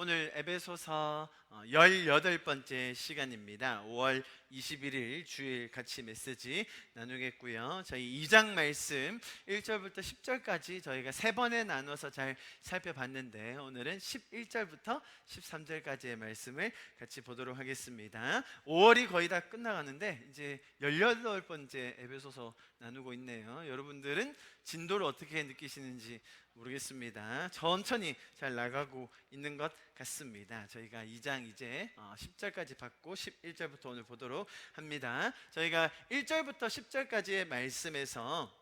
오늘 에베소서 18번째 시간입니다. 5월 21일 주일 같이 메시지 나누겠고요. 저희 2장 말씀 1절부터 10절까지 저희가 3번에 나눠서 잘 살펴봤는데 오늘은 11절부터 13절까지의 말씀을 같이 보도록 하겠습니다. 5월이 거의 다 끝나가는데 이제 18번째 에베소서 나누고 있네요. 여러분들은 진도를 어떻게 느끼시는지 모르겠습니다. 천천히 잘 나가고 있는 것 같습니다. 저희가 2장 이제 10절까지 받고 11절부터 오늘 보도록 합니다. 저희가 1절부터 10절까지의 말씀에서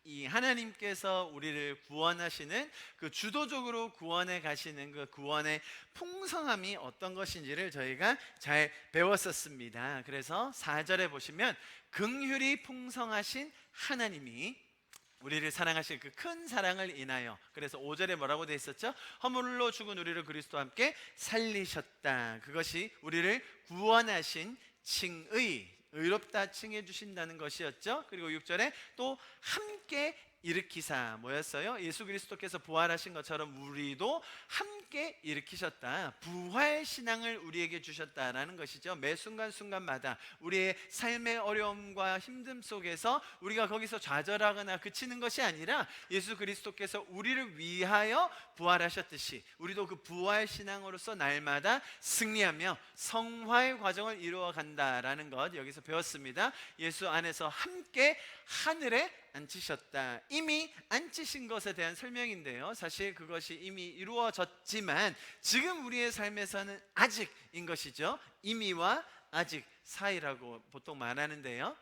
이 하나님께서 우리를 구원하시는 그 주도적으로 구원해 가시는 그 구원의 풍성함이 어떤 것인지를 저희가 잘 배웠었습니다. 그래서 4절에 보시면 긍휼이 풍성하신 하나님이 우리를 사랑하실 그 큰 사랑을 인하여, 그래서 5절에 뭐라고 되어 있었죠? 허물로 죽은 우리를 그리스도와 함께 살리셨다. 그것이 우리를 구원하신 칭의, 의롭다 칭해 주신다는 것이었죠. 그리고 6절에 또 함께 일으키사, 뭐였어요? 예수 그리스도께서 부활하신 것처럼 우리도 함께 일으키셨다. 부활 신앙을 우리에게 주셨다라는 것이죠. 매 순간순간마다 우리의 삶의 어려움과 힘듦 속에서 우리가 거기서 좌절하거나 그치는 것이 아니라 예수 그리스도께서 우리를 위하여 부활하셨듯이 우리도 그 부활 신앙으로서 날마다 승리하며 성화의 과정을 이루어 간다라는 것 여기서 배웠습니다. 예수 안에서 함께 하늘에 앉히셨다. 이미 앉히신 것에 대한 설명인데요, 사실 그것이 이미 이루어졌지만 지금 우리의 삶에서는 아직인 것이죠. 이미와 아직 사이라고 보통 말하는데요,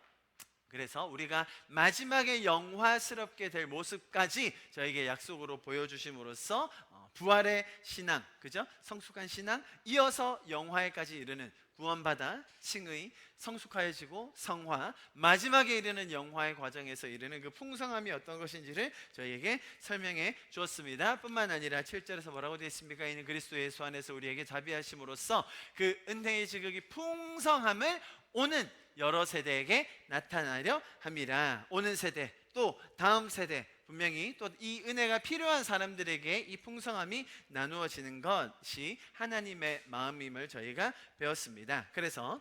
그래서 우리가 마지막에 영화스럽게 될 모습까지 저에게 약속으로 보여주심으로써 부활의 신앙, 그죠? 성숙한 신앙, 이어서 영화에까지 이르는 구원받아 칭의, 성숙하여지고 성화, 마지막에 이르는 영화의 과정에서 이르는 그 풍성함이 어떤 것인지를 저희에게 설명해 주었습니다. 뿐만 아니라 7절에서 뭐라고 되어 있습니까? 이는 그리스도 예수 안에서 우리에게 자비하심으로써 그 은혜의 지극히 풍성함을 오는 여러 세대에게 나타나려 함이라. 오는 세대, 또 다음 세대, 분명히 또 이 은혜가 필요한 사람들에게 이 풍성함이 나누어지는 것이 하나님의 마음임을 저희가 배웠습니다. 그래서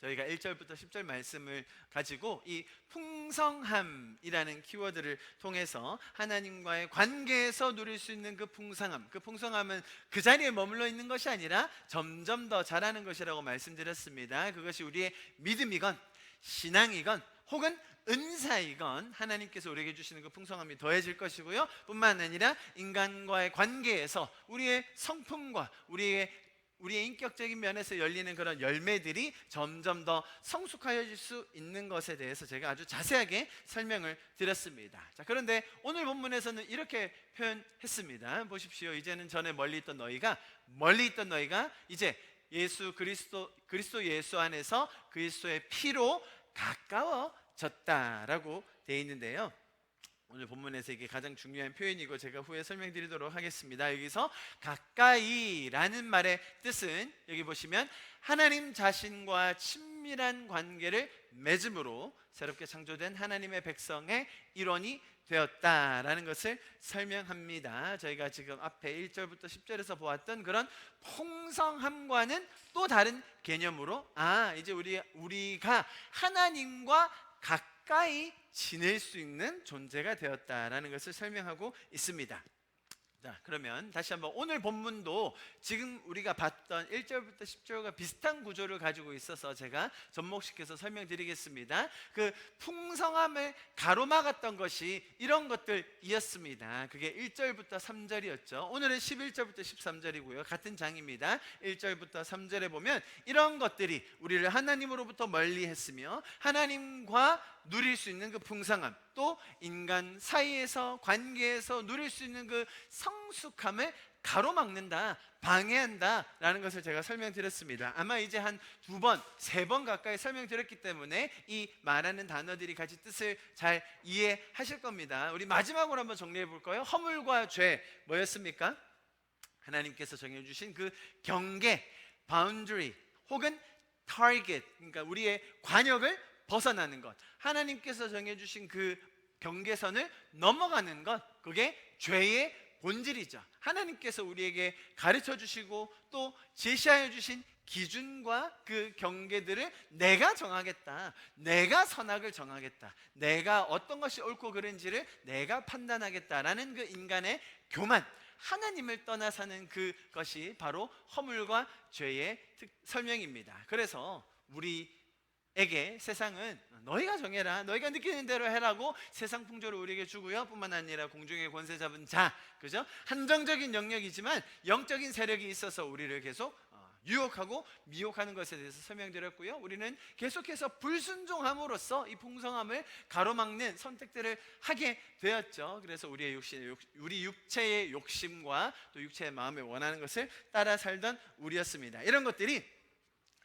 저희가 1절부터 10절 말씀을 가지고 이 풍성함이라는 키워드를 통해서 하나님과의 관계에서 누릴 수 있는 그 풍성함, 그 풍성함은 그 자리에 머물러 있는 것이 아니라 점점 더 자라는 것이라고 말씀드렸습니다. 그것이 우리의 믿음이건 신앙이건 혹은 은사이건 하나님께서 우리에게 주시는 그 풍성함이 더해질 것이고요, 뿐만 아니라 인간과의 관계에서 우리의 성품과 우리의 인격적인 면에서 열리는 그런 열매들이 점점 더 성숙해질 수 있는 것에 대해서 제가 아주 자세하게 설명을 드렸습니다. 자, 그런데 오늘 본문에서는 이렇게 표현했습니다. 보십시오. 이제는 전에 멀리 있던 너희가 이제 예수 그리스도 예수 안에서 그리스도의 피로 가까워졌다라고 되어 있는데요, 오늘 본문에서 이게 가장 중요한 표현이고 제가 후에 설명드리도록 하겠습니다. 여기서 가까이라는 말의 뜻은 여기 보시면 하나님 자신과 친밀한 관계를 맺음으로 새롭게 창조된 하나님의 백성의 일원이 되었다라는 것을 설명합니다. 저희가 지금 앞에 1절부터 10절에서 보았던 그런 풍성함과는 또 다른 개념으로 이제 우리가 하나님과 가까이 지낼 수 있는 존재가 되었다라는 것을 설명하고 있습니다. 자, 그러면 다시 한번 오늘 본문도 지금 우리가 봤던 1절부터 10절과 비슷한 구조를 가지고 있어서 제가 접목시켜서 설명드리겠습니다. 그 풍성함을 가로막았던 것이 이런 것들이었습니다. 그게 1절부터 3절이었죠. 오늘은 11절부터 13절이고요. 같은 장입니다. 1절부터 3절에 보면 이런 것들이 우리를 하나님으로부터 멀리 했으며 하나님과 누릴 수 있는 그 풍성함, 또 인간 사이에서 관계에서 누릴 수 있는 그 성숙함을 가로막는다, 방해한다 라는 것을 제가 설명드렸습니다. 아마 이제 한 2번, 3번 가까이 설명드렸기 때문에 이 말하는 단어들이 같이 뜻을 잘 이해하실 겁니다. 우리 마지막으로 한번 정리해 볼까요? 허물과 죄 뭐였습니까? 하나님께서 정해주신 그 경계, boundary 혹은 target, 그러니까 우리의 관역을 벗어나는 것, 하나님께서 정해주신 그 경계선을 넘어가는 것, 그게 죄의 본질이죠. 하나님께서 우리에게 가르쳐 주시고 또 제시하여 주신 기준과 그 경계들을 내가 정하겠다, 내가 선악을 정하겠다, 내가 어떤 것이 옳고 그른지를 내가 판단하겠다라는 그 인간의 교만, 하나님을 떠나 사는 그것이 바로 허물과 죄의 설명입니다. 그래서 우리에게 세상은 너희가 정해라, 너희가 느끼는 대로 해라고 세상 풍조를 우리에게 주고요, 뿐만 아니라 공중의 권세 잡은 자, 그죠? 한정적인 영역이지만 영적인 세력이 있어서 우리를 계속 유혹하고 미혹하는 것에 대해서 설명드렸고요. 우리는 계속해서 불순종함으로써 이 풍성함을 가로막는 선택들을 하게 되었죠. 그래서 우리 육체의 욕심과 또 육체의 마음에 원하는 것을 따라 살던 우리였습니다. 이런 것들이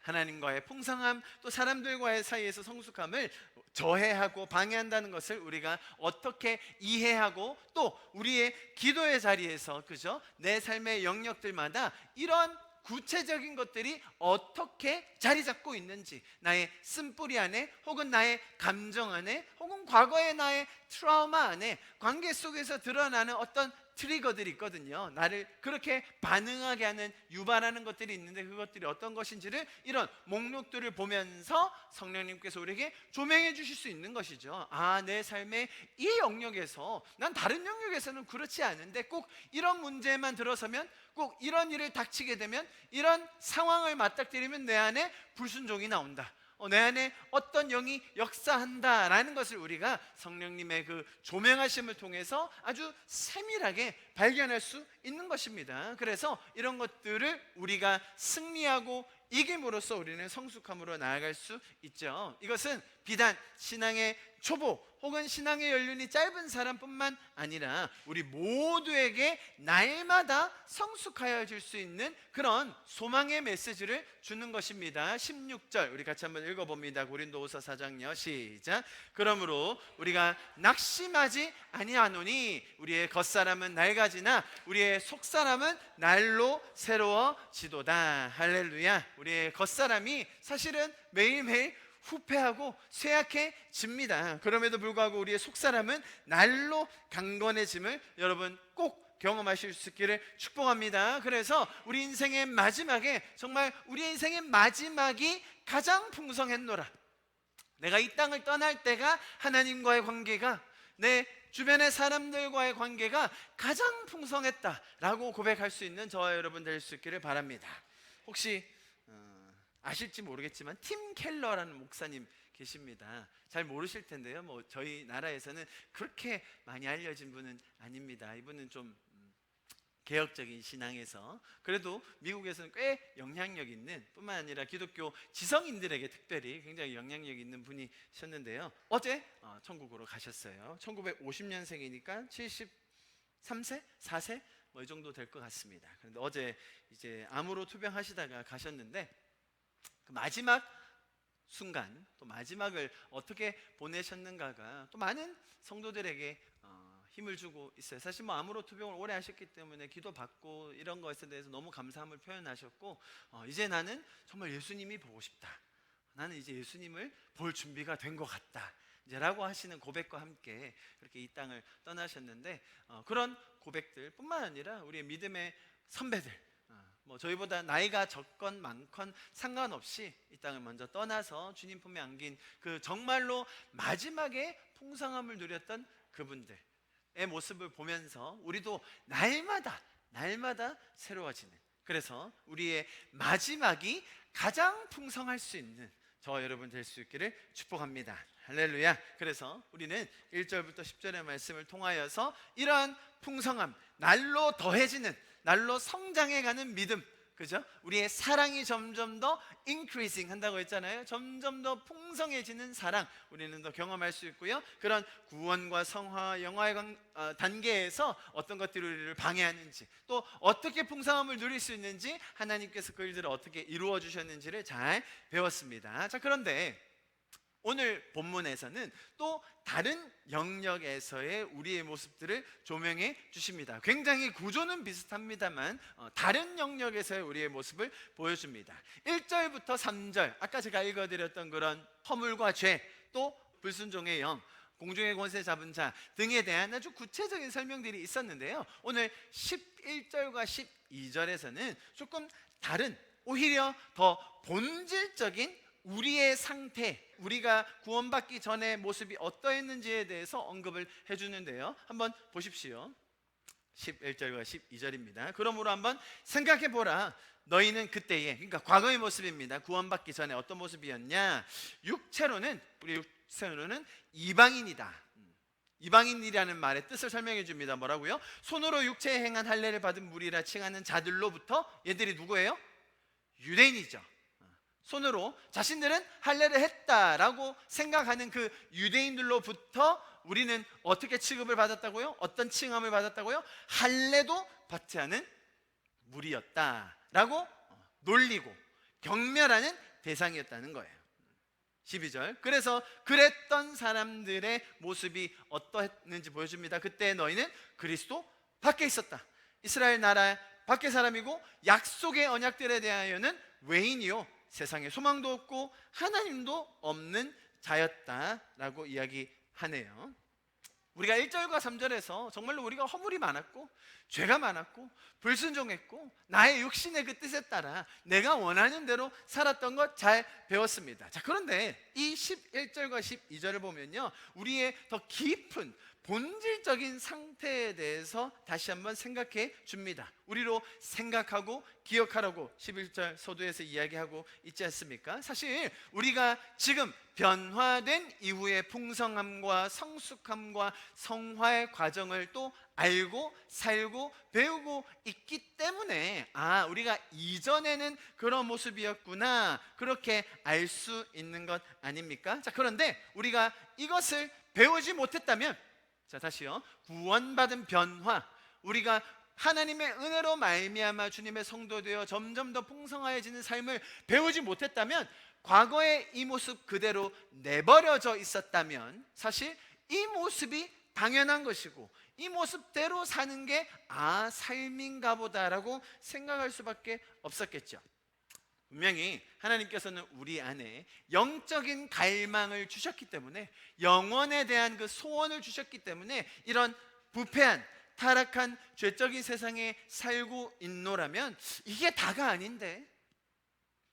하나님과의 풍성함, 또 사람들과의 사이에서 성숙함을 저해하고 방해한다는 것을 우리가 어떻게 이해하고, 또 우리의 기도의 자리에서, 그죠? 내 삶의 영역들마다 이런 구체적인 것들이 어떻게 자리 잡고 있는지, 나의 쓴뿌리 안에, 혹은 나의 감정 안에, 혹은 과거의 나의 트라우마 안에, 관계 속에서 드러나는 어떤 트리거들이 있거든요. 나를 그렇게 반응하게 하는, 유발하는 것들이 있는데 그것들이 어떤 것인지를 이런 목록들을 보면서 성령님께서 우리에게 조명해 주실 수 있는 것이죠. 아, 내 삶의 이 영역에서, 난 다른 영역에서는 그렇지 않은데 꼭 이런 문제만 들어서면, 꼭 이런 일을 닥치게 되면, 이런 상황을 맞닥뜨리면 내 안에 불순종이 나온다, 내 안에 어떤 영이 역사한다라는 것을 우리가 성령님의 그 조명하심을 통해서 아주 세밀하게 발견할 수 있는 것입니다. 그래서 이런 것들을 우리가 승리하고 이김으로써 우리는 성숙함으로 나아갈 수 있죠. 이것은 비단 신앙의 초보 혹은 신앙의 연륜이 짧은 사람뿐만 아니라 우리 모두에게 날마다 성숙하여질 수 있는 그런 소망의 메시지를 주는 것입니다. 16절 우리 같이 한번 읽어봅니다. 고린도후서 4장요, 시작. 그러므로 우리가 낙심하지 아니하노니 우리의 겉사람은 낡아지나 우리의 속사람은 날로 새로워지도다. 할렐루야. 우리의 겉사람이 사실은 매일매일 후패하고 쇠약해집니다. 그럼에도 불구하고 우리의 속사람은 날로 강건해짐을 여러분 꼭 경험하실 수 있기를 축복합니다. 그래서 우리 인생의 마지막에, 정말 우리 인생의 마지막이 가장 풍성했노라. 내가 이 땅을 떠날 때가 하나님과의 관계가, 내 주변의 사람들과의 관계가 가장 풍성했다라고 고백할 수 있는 저와 여러분 될 수 있기를 바랍니다. 혹시 아실지 모르겠지만 팀 켈러라는 목사님 계십니다. 잘 모르실 텐데요, 저희 나라에서는 그렇게 많이 알려진 분은 아닙니다. 이분은 좀 개혁적인 신앙에서, 그래도 미국에서는 꽤 영향력 있는, 뿐만 아니라 기독교 지성인들에게 특별히 굉장히 영향력 있는 분이셨는데요, 어제 천국으로 가셨어요. 1950년생이니까 73세? 4세? 이 정도 될 것 같습니다. 그런데 어제 이제 암으로 투병하시다가 가셨는데, 그 마지막 순간, 또 마지막을 어떻게 보내셨는가가 또 많은 성도들에게 힘을 주고 있어요. 사실 암으로 투병을 오래 하셨기 때문에 기도받고 이런 것에 대해서 너무 감사함을 표현하셨고, 이제 나는 정말 예수님이 보고 싶다, 나는 이제 예수님을 볼 준비가 된 것 같다 이제라고 하시는 고백과 함께 그렇게 이 땅을 떠나셨는데, 그런 고백들 뿐만 아니라 우리의 믿음의 선배들, 저희보다 나이가 적건 많건 상관없이 이 땅을 먼저 떠나서 주님 품에 안긴 그 정말로 마지막에 풍성함을 누렸던 그분들의 모습을 보면서 우리도 날마다 새로워지는, 그래서 우리의 마지막이 가장 풍성할 수 있는 저와 여러분 될 수 있기를 축복합니다. 할렐루야. 그래서 우리는 1절부터 10절의 말씀을 통하여서 이러한 풍성함, 날로 더해지는, 날로 성장해가는 믿음, 그죠? 우리의 사랑이 점점 더 increasing 한다고 했잖아요. 점점 더 풍성해지는 사랑, 우리는 더 경험할 수 있고요. 그런 구원과 성화, 영화의 단계에서 어떤 것들이 우리를 방해하는지, 또 어떻게 풍성함을 누릴 수 있는지, 하나님께서 그 일들을 어떻게 이루어 주셨는지를 잘 배웠습니다. 자, 그런데 오늘 본문에서는 또 다른 영역에서의 우리의 모습들을 조명해 주십니다. 굉장히 구조는 비슷합니다만 다른 영역에서의 우리의 모습을 보여줍니다. 1절부터 3절, 아까 제가 읽어드렸던 그런 허물과 죄, 또 불순종의 영, 공중의 권세 잡은 자 등에 대한 아주 구체적인 설명들이 있었는데요. 오늘 11절과 12절에서는 조금 다른, 오히려 더 본질적인 우리의 상태, 우리가 구원받기 전의 모습이 어떠했는지에 대해서 언급을 해주는데요. 한번 보십시오. 11절과 12절입니다. 그러므로 한번 생각해보라. 너희는 그때에, 그러니까 과거의 모습입니다. 구원받기 전에 어떤 모습이었냐? 우리 육체로는 이방인이다. 이방인이라는 말의 뜻을 설명해 줍니다. 뭐라고요? 손으로 육체에 행한 할례를 받은 무리라 칭하는 자들로부터 얘들이 누구예요? 유대인이죠. 손으로 자신들은 할례를 했다라고 생각하는 그 유대인들로부터 우리는 어떻게 취급을 받았다고요? 어떤 칭함을 받았다고요? 할례도 받지 않은 무리였다라고 놀리고 경멸하는 대상이었다는 거예요. 12절. 그래서 그랬던 사람들의 모습이 어떠했는지 보여줍니다. 그때 너희는 그리스도 밖에 있었다. 이스라엘 나라 밖의 사람이고 약속의 언약들에 대하여는 외인이요 세상에 소망도 없고 하나님도 없는 자였다라고 이야기하네요. 우리가 1절과 3절에서 정말로 우리가 허물이 많았고 죄가 많았고 불순종했고 나의 육신의 그 뜻에 따라 내가 원하는 대로 살았던 것 잘 배웠습니다. 자, 그런데 이 11절과 12절을 보면요, 우리의 더 깊은 본질적인 상태에 대해서 다시 한번 생각해 줍니다. 우리로 생각하고 기억하라고 11절 서두에서 이야기하고 있지 않습니까? 사실 우리가 지금 변화된 이후의 풍성함과 성숙함과 성화의 과정을 또 알고 살고 배우고 있기 때문에 우리가 이전에는 그런 모습이었구나, 그렇게 알 수 있는 것 아닙니까? 자, 그런데 우리가 이것을 배우지 못했다면, 자, 다시요. 구원받은 변화, 우리가 하나님의 은혜로 말미암아 주님의 성도 되어 점점 더 풍성해지는 삶을 배우지 못했다면, 과거의 이 모습 그대로 내버려져 있었다면 사실 이 모습이 당연한 것이고 이 모습대로 사는 게 삶인가 보다라고 생각할 수밖에 없었겠죠. 분명히 하나님께서는 우리 안에 영적인 갈망을 주셨기 때문에, 영원에 대한 그 소원을 주셨기 때문에 이런 부패한 타락한 죄적인 세상에 살고 있노라면 이게 다가 아닌데,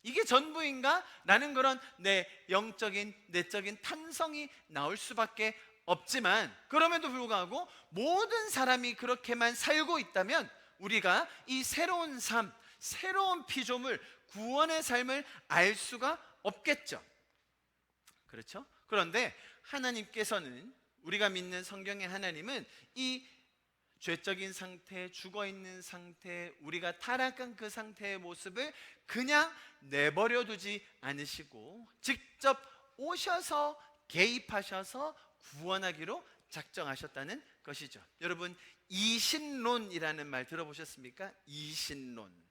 이게 전부인가? 라는 그런 내 영적인 내적인 탄성이 나올 수밖에 없지만, 그럼에도 불구하고 모든 사람이 그렇게만 살고 있다면 우리가 이 새로운 삶, 새로운 피조물, 구원의 삶을 알 수가 없겠죠. 그렇죠? 그런데 하나님께서는, 우리가 믿는 성경의 하나님은 이 죄적인 상태, 죽어있는 상태, 우리가 타락한 그 상태의 모습을 그냥 내버려 두지 않으시고 직접 오셔서 개입하셔서 구원하기로 작정하셨다는 것이죠. 여러분, 이신론이라는 말 들어보셨습니까? 이신론.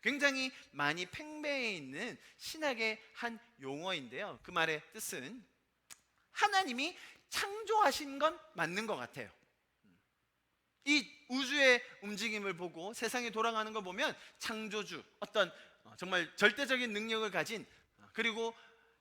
굉장히 많이 팽배해 있는 신학의 한 용어인데요, 그 말의 뜻은 하나님이 창조하신 건 맞는 것 같아요. 이 우주의 움직임을 보고 세상이 돌아가는 걸 보면 창조주, 어떤 정말 절대적인 능력을 가진, 그리고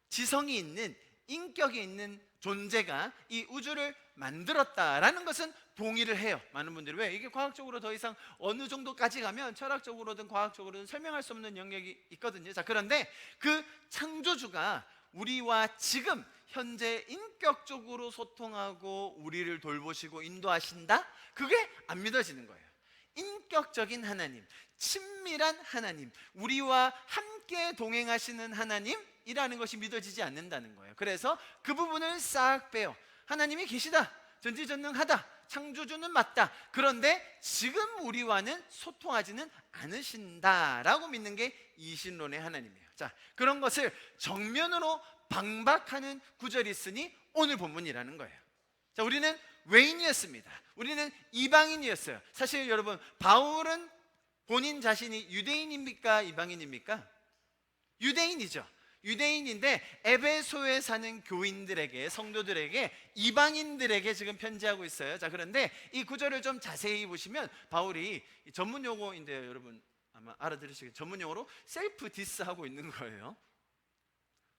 지성이 있는, 인격이 있는 존재가 이 우주를 만들었다라는 것은 동의를 해요. 많은 분들이. 왜? 이게 과학적으로 더 이상 어느 정도까지 가면 철학적으로든 과학적으로든 설명할 수 없는 영역이 있거든요. 자, 그런데 그 창조주가 우리와 지금 현재 인격적으로 소통하고 우리를 돌보시고 인도하신다? 그게 안 믿어지는 거예요. 인격적인 하나님, 친밀한 하나님, 우리와 함께 동행하시는 하나님이라는 것이 믿어지지 않는다는 거예요. 그래서 그 부분을 싹 빼요. 하나님이 계시다, 전지전능하다, 창조주는 맞다, 그런데 지금 우리와는 소통하지는 않으신다라고 믿는 게 이신론의 하나님이에요. 자, 그런 것을 정면으로 방박하는 구절이 있으니 오늘 본문이라는 거예요. 자, 우리는 외인이었습니다. 우리는 이방인이었어요. 사실 여러분, 바울은 본인 자신이 유대인입니까? 이방인입니까? 유대인이죠. 유대인인데 에베소에 사는 교인들에게, 성도들에게, 이방인들에게 지금 편지하고 있어요. 자, 그런데 이 구절을 좀 자세히 보시면 바울이 전문 용어인데요, 여러분 아마 알아들으시겠죠. 전문 용어로 셀프 디스하고 있는 거예요.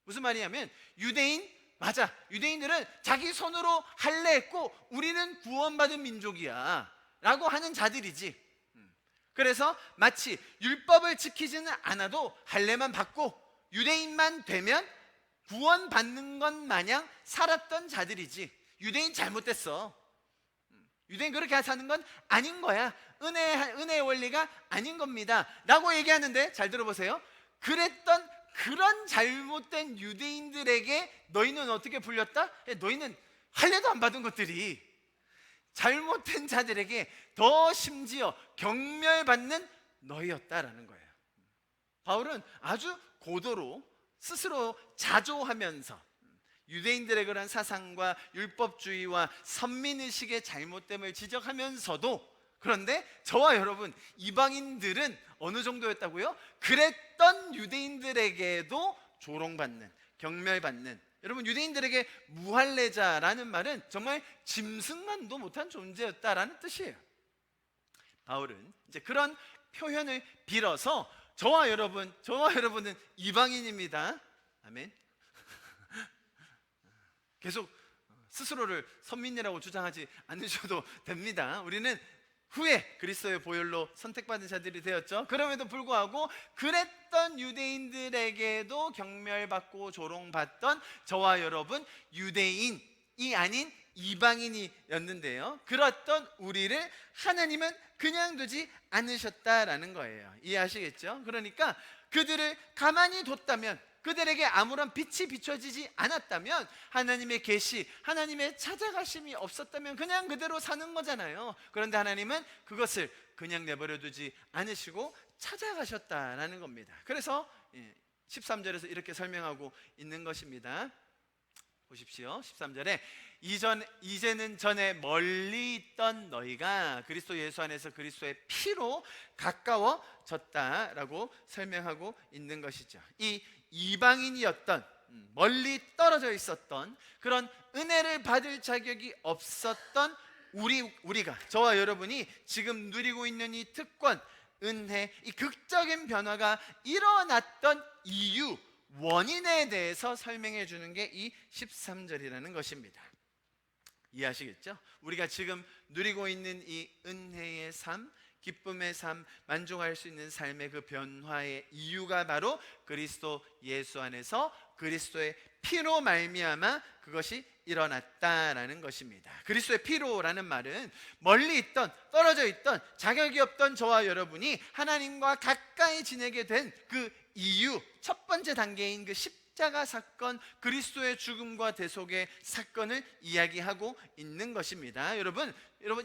무슨 말이냐면 유대인 맞아, 유대인들은 자기 손으로 할례했고 우리는 구원받은 민족이야 라고 하는 자들이지. 그래서 마치 율법을 지키지는 않아도 할례만 받고 유대인만 되면 구원받는 것 마냥 살았던 자들이지. 유대인 잘못됐어. 유대인 그렇게 사는 건 아닌 거야. 은혜의 원리가 아닌 겁니다 라고 얘기하는데, 잘 들어보세요. 그랬던 그런 잘못된 유대인들에게 너희는 어떻게 불렸다? 너희는 할례도 안 받은 것들이 잘못된 자들에게 더 심지어 경멸받는 너희였다라는 거예요. 바울은 아주 고도로 스스로 자조하면서 유대인들의 그런 사상과 율법주의와 선민의식의 잘못됨을 지적하면서도, 그런데 저와 여러분 이방인들은 어느 정도였다고요? 그랬던 유대인들에게도 조롱받는, 경멸받는, 여러분 유대인들에게 무할례자라는 말은 정말 짐승만도 못한 존재였다라는 뜻이에요. 바울은 이제 그런 표현을 빌어서 저와 여러분은 이방인입니다. 아멘. 계속 스스로를 선민이라고 주장하지 않으셔도 됩니다. 우리는 후에 그리스도의 보혈로 선택받은 자들이 되었죠. 그럼에도 불구하고 그랬던 유대인들에게도 경멸받고 조롱받던 저와 여러분 유대인이 아닌 이방인이었는데요, 그랬던 우리를 하나님은 그냥 두지 않으셨다라는 거예요. 이해하시겠죠? 그러니까 그들을 가만히 뒀다면, 그들에게 아무런 빛이 비춰지지 않았다면, 하나님의 계시, 하나님의 찾아가심이 없었다면 그냥 그대로 사는 거잖아요. 그런데 하나님은 그것을 그냥 내버려 두지 않으시고 찾아가셨다라는 겁니다. 그래서 13절에서 이렇게 설명하고 있는 것입니다. 보십시오. 13절에 이제는 전에 멀리 있던 너희가 그리스도 예수 안에서 그리스도의 피로 가까워졌다라고 설명하고 있는 것이죠. 이 이방인이었던, 멀리 떨어져 있었던, 그런 은혜를 받을 자격이 없었던 우리가, 저와 여러분이 지금 누리고 있는 이 특권, 은혜, 이 극적인 변화가 일어났던 이유, 원인에 대해서 설명해 주는 게 이 13절이라는 것입니다. 이해하시겠죠? 우리가 지금 누리고 있는 이 은혜의 삶, 기쁨의 삶, 만족할 수 있는 삶의 그 변화의 이유가 바로 그리스도 예수 안에서 그리스도의 피로 말미암아 그것이 일어났다라는 것입니다. 그리스도의 피로라는 말은 멀리 있던, 떨어져 있던, 자격이 없던 저와 여러분이 하나님과 가까이 지내게 된 그 이유, 첫 번째 단계인 그 십자가 사건, 그리스도의 죽음과 대속의 사건을 이야기하고 있는 것입니다. 여러분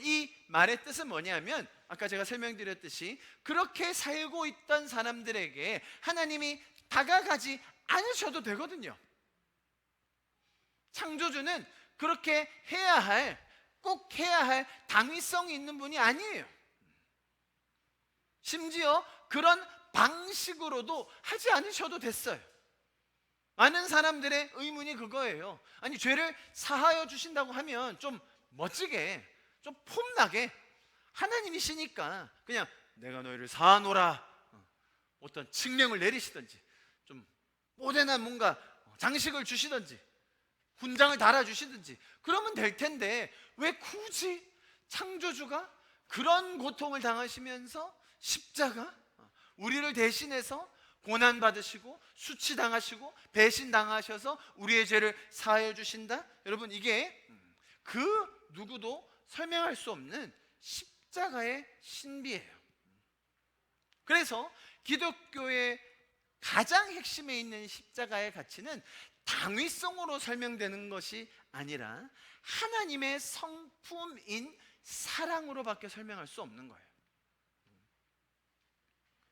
이 말의 뜻은 뭐냐면, 아까 제가 설명드렸듯이 그렇게 살고 있던 사람들에게 하나님이 다가가지 않으셔도 되거든요. 창조주는 그렇게 꼭 해야 할 당위성이 있는 분이 아니에요. 심지어 그런 방식으로도 하지 않으셔도 됐어요. 많은 사람들의 의문이 그거예요. 아니, 죄를 사하여 주신다고 하면 좀 멋지게, 좀 폼나게 하나님이시니까 그냥 내가 너희를 사하노라, 어떤 칙령을 내리시든지, 좀 모대한 뭔가 장식을 주시든지, 훈장을 달아주시든지 그러면 될 텐데, 왜 굳이 창조주가 그런 고통을 당하시면서 십자가, 우리를 대신해서 고난받으시고 수치당하시고 배신당하셔서 우리의 죄를 사하여 주신다? 여러분, 이게 그 누구도 설명할 수 없는 십자가의 신비예요. 그래서 기독교의 가장 핵심에 있는 십자가의 가치는 당위성으로 설명되는 것이 아니라 하나님의 성품인 사랑으로밖에 설명할 수 없는 거예요.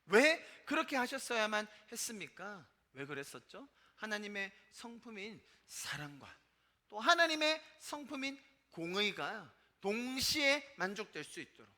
왜 그렇게 하셨어야만 했습니까? 왜 그랬었죠? 하나님의 성품인 사랑과 또 하나님의 성품인 공의가 동시에 만족될 수 있도록,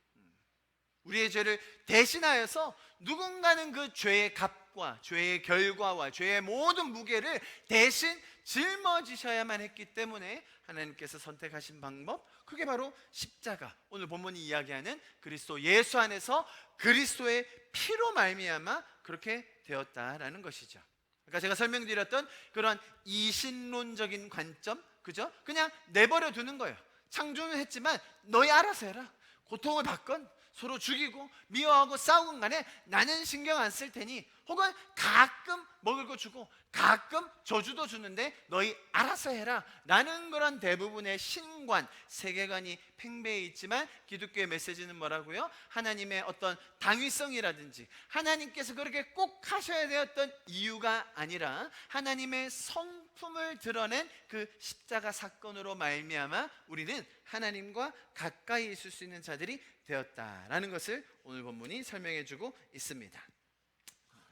우리의 죄를 대신하여서 누군가는 그 죄의 값과 죄의 결과와 죄의 모든 무게를 대신 짊어지셔야만 했기 때문에 하나님께서 선택하신 방법, 그게 바로 십자가, 오늘 본문이 이야기하는 그리스도 예수 안에서 그리스도의 피로 말미암아 그렇게 되었다라는 것이죠. 그러니까 제가 설명드렸던 그런 이신론적인 관점, 그죠? 그냥 내버려 두는 거예요. 창조는 했지만 너희 알아서 해라. 고통을 받건 서로 죽이고 미워하고 싸우건 간에 나는 신경 안 쓸 테니, 혹은 가끔 먹을 거 주고 가끔 저주도 주는데 너희 알아서 해라 라는 그런 대부분의 신관, 세계관이 팽배해 있지만, 기독교의 메시지는 뭐라고요? 하나님의 어떤 당위성이라든지 하나님께서 그렇게 꼭 하셔야 되었던 이유가 아니라 하나님의 성품을 드러낸 그 십자가 사건으로 말미암아 우리는 하나님과 가까이 있을 수 있는 자들이 되었다라는 것을 오늘 본문이 설명해 주고 있습니다.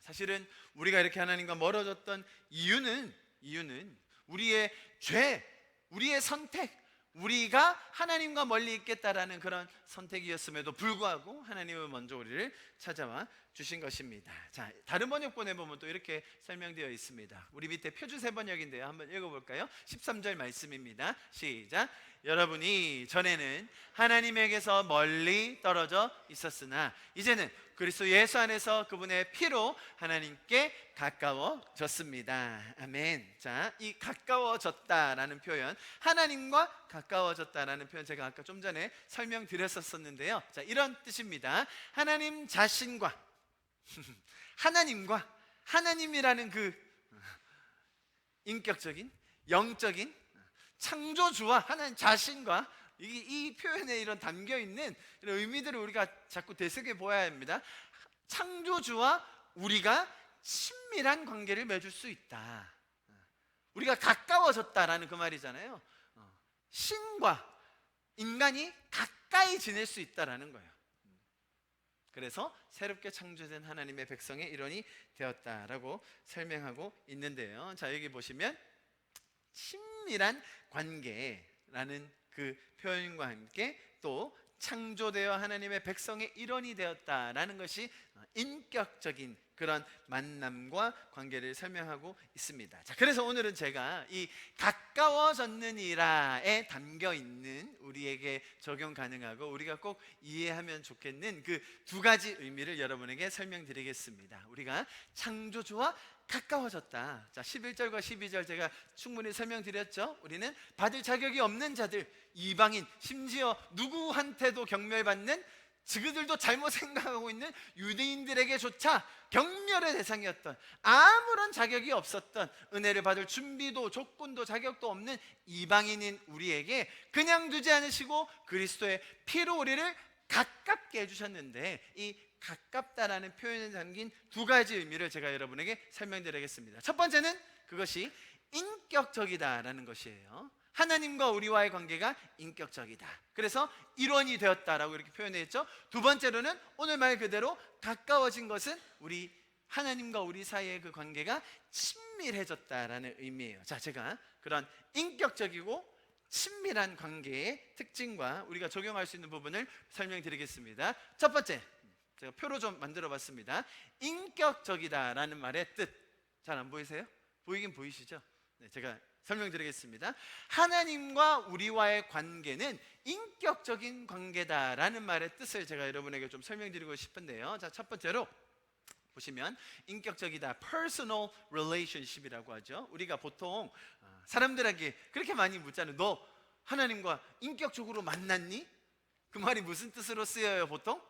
사실은 우리가 이렇게 하나님과 멀어졌던 이유는 우리의 죄, 우리의 선택, 우리가 하나님과 멀리 있겠다라는 그런 선택이었음에도 불구하고 하나님은 먼저 우리를 찾아와 주신 것입니다. 자, 다른 번역본에 보면 또 이렇게 설명되어 있습니다. 우리 밑에 표주세 번역인데요, 한번 읽어볼까요? 13절 말씀입니다. 시작. 여러분이 전에는 하나님에게서 멀리 떨어져 있었으나 이제는 그리스도 예수 안에서 그분의 피로 하나님께 가까워졌습니다. 아멘. 자, 이 가까워졌다라는 표현, 하나님과 가까워졌다라는 표현, 제가 아까 좀 전에 설명드렸었는데요. 자, 이런 뜻입니다. 하나님 자신과 하나님이라는 그 인격적인, 영적인 창조주와 하나님 자신과 이 표현에 이런 담겨있는 이런 의미들을 우리가 자꾸 되새겨 보아야 합니다. 창조주와 우리가 친밀한 관계를 맺을 수 있다. 우리가 가까워졌다라는 그 말이잖아요. 신과 인간이 가까이 지낼 수 있다라는 거예요. 그래서 새롭게 창조된 하나님의 백성의 일원이 되었다라고 설명하고 있는데요. 자, 여기 보시면 친밀한 관계라는 그 표현과 함께 또 창조되어 하나님의 백성의 일원이 되었다라는 것이 인격적인 그런 만남과 관계를 설명하고 있습니다. 자, 그래서 오늘은 제가 이 가까워졌느니라에 담겨 있는, 우리에게 적용 가능하고 우리가 꼭 이해하면 좋겠는 그 두 가지 의미를 여러분에게 설명드리겠습니다. 우리가 창조주와 가까워졌다. 자, 11절과 12절 제가 충분히 설명드렸죠. 우리는 받을 자격이 없는 자들, 이방인, 심지어 누구한테도 경멸받는, 그들도 잘못 생각하고 있는 유대인들에게조차 경멸의 대상이었던, 아무런 자격이 없었던, 은혜를 받을 준비도 조건도 자격도 없는 이방인인 우리에게 그냥 두지 않으시고 그리스도의 피로 우리를 가깝게 해주셨는데, 이 가깝다라는 표현에 담긴 두 가지 의미를 제가 여러분에게 설명드리겠습니다. 첫 번째는 그것이 인격적이다라는 것이에요. 하나님과 우리와의 관계가 인격적이다. 그래서 일원이 되었다라고 이렇게 표현했죠. 두 번째로는 오늘 말 그대로 가까워진 것은 우리 하나님과 우리 사이의 그 관계가 친밀해졌다라는 의미예요. 자, 제가 그런 인격적이고 친밀한 관계의 특징과 우리가 적용할 수 있는 부분을 설명드리겠습니다. 첫 번째, 제가 표로 좀 만들어 봤습니다. 인격적이다라는 말의 뜻, 잘 안 보이세요? 보이긴 보이시죠? 네, 제가 설명드리겠습니다. 하나님과 우리와의 관계는 인격적인 관계다라는 말의 뜻을 제가 여러분에게 좀 설명드리고 싶은데요. 자, 첫 번째로 보시면 인격적이다, personal relationship이라고 하죠. 우리가 보통 사람들에게 그렇게 많이 묻잖아요. 너 하나님과 인격적으로 만났니? 그 말이 무슨 뜻으로 쓰여요? 보통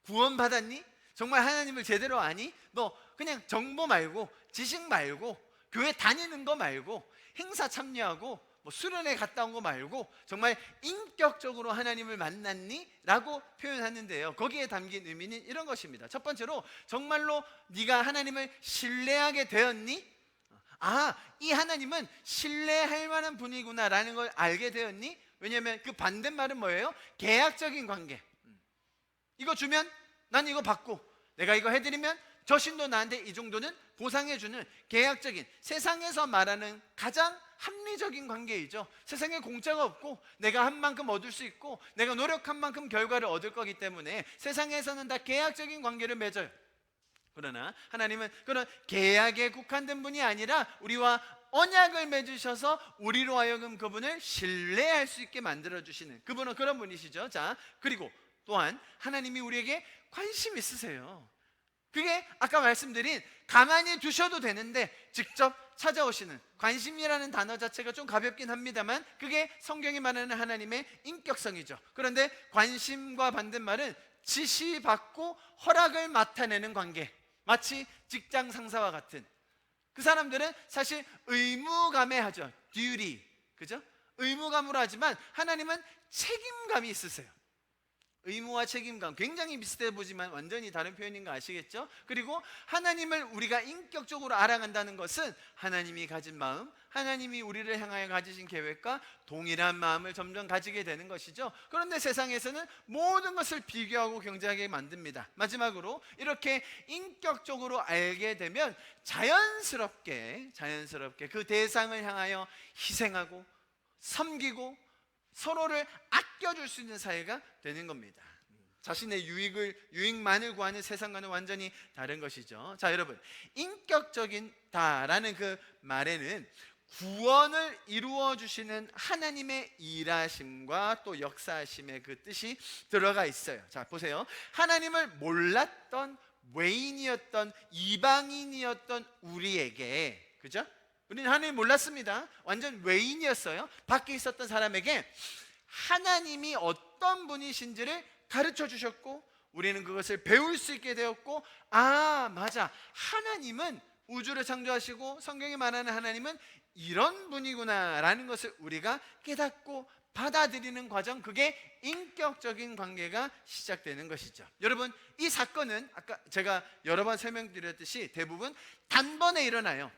구원받았니? 정말 하나님을 제대로 아니? 너 그냥 정보 말고, 지식 말고, 교회 다니는 거 말고, 행사 참여하고 뭐 수련회 갔다 온 거 말고 정말 인격적으로 하나님을 만났니? 라고 표현하는데요. 거기에 담긴 의미는 이런 것입니다. 첫 번째로, 정말로 네가 하나님을 신뢰하게 되었니? 아, 이 하나님은 신뢰할 만한 분이구나 라는 걸 알게 되었니? 왜냐하면 그 반대말은 뭐예요? 계약적인 관계. 이거 주면 난 이거 받고, 내가 이거 해드리면 저 신도 나한테 이 정도는 보상해주는 계약적인, 세상에서 말하는 가장 합리적인 관계이죠. 세상에 공짜가 없고 내가 한 만큼 얻을 수 있고 내가 노력한 만큼 결과를 얻을 거기 때문에 세상에서는 다 계약적인 관계를 맺어요. 그러나 하나님은 그런 계약에 국한된 분이 아니라 우리와 언약을 맺으셔서 우리로 하여금 그분을 신뢰할 수 있게 만들어주시는, 그분은 그런 분이시죠. 자, 그리고 또한 하나님이 우리에게 관심 있으세요. 그게 아까 말씀드린 가만히 두셔도 되는데 직접 찾아오시는, 관심이라는 단어 자체가 좀 가볍긴 합니다만 그게 성경이 말하는 하나님의 인격성이죠. 그런데 관심과 반대말은 지시받고 허락을 맡아내는 관계, 마치 직장 상사와 같은. 그 사람들은 사실 의무감에 하죠. duty, 그죠? 의무감으로 하지만 하나님은 책임감이 있으세요. 의무와 책임감 굉장히 비슷해 보지만 완전히 다른 표현인 거 아시겠죠? 그리고 하나님을 우리가 인격적으로 알아간다는 것은 하나님이 가진 마음, 하나님이 우리를 향하여 가지신 계획과 동일한 마음을 점점 가지게 되는 것이죠. 그런데 세상에서는 모든 것을 비교하고 경쟁하게 만듭니다. 마지막으로 이렇게 인격적으로 알게 되면 자연스럽게 그 대상을 향하여 희생하고 섬기고 서로를 아껴줄 수 있는 사회가 되는 겁니다. 자신의 유익만을 구하는 세상과는 완전히 다른 것이죠. 자, 여러분, 인격적인다라는 그 말에는 구원을 이루어 주시는 하나님의 일하심과 또 역사하심의 그 뜻이 들어가 있어요. 자, 보세요. 하나님을 몰랐던 외인이었던 이방인이었던 우리에게, 그죠? 우리는 하나님 몰랐습니다. 완전 외인이었어요. 밖에 있었던 사람에게 하나님이 어떤 분이신지를 가르쳐 주셨고 우리는 그것을 배울 수 있게 되었고, 아 맞아, 하나님은 우주를 창조하시고 성경이 말하는 하나님은 이런 분이구나 라는 것을 우리가 깨닫고 받아들이는 과정, 그게 인격적인 관계가 시작되는 것이죠. 여러분, 이 사건은 아까 제가 여러 번 설명드렸듯이 대부분 단번에 일어나요.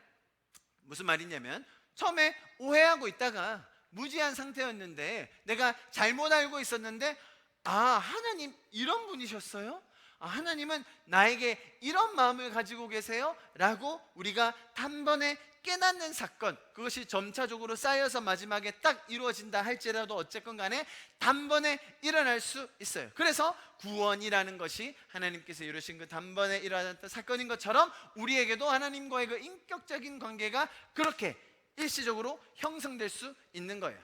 무슨 말이냐면 처음에 오해하고 있다가 무지한 상태였는데 내가 잘못 알고 있었는데, 아 하나님 이런 분이셨어요? 아 하나님은 나에게 이런 마음을 가지고 계세요? 라고 우리가 단번에 깨닫는 사건, 그것이 점차적으로 쌓여서 마지막에 딱 이루어진다 할지라도 어쨌건 간에 단번에 일어날 수 있어요. 그래서 구원이라는 것이 하나님께서 이루신 그 단번에 일어났던 사건인 것처럼 우리에게도 하나님과의 그 인격적인 관계가 그렇게 일시적으로 형성될 수 있는 거예요.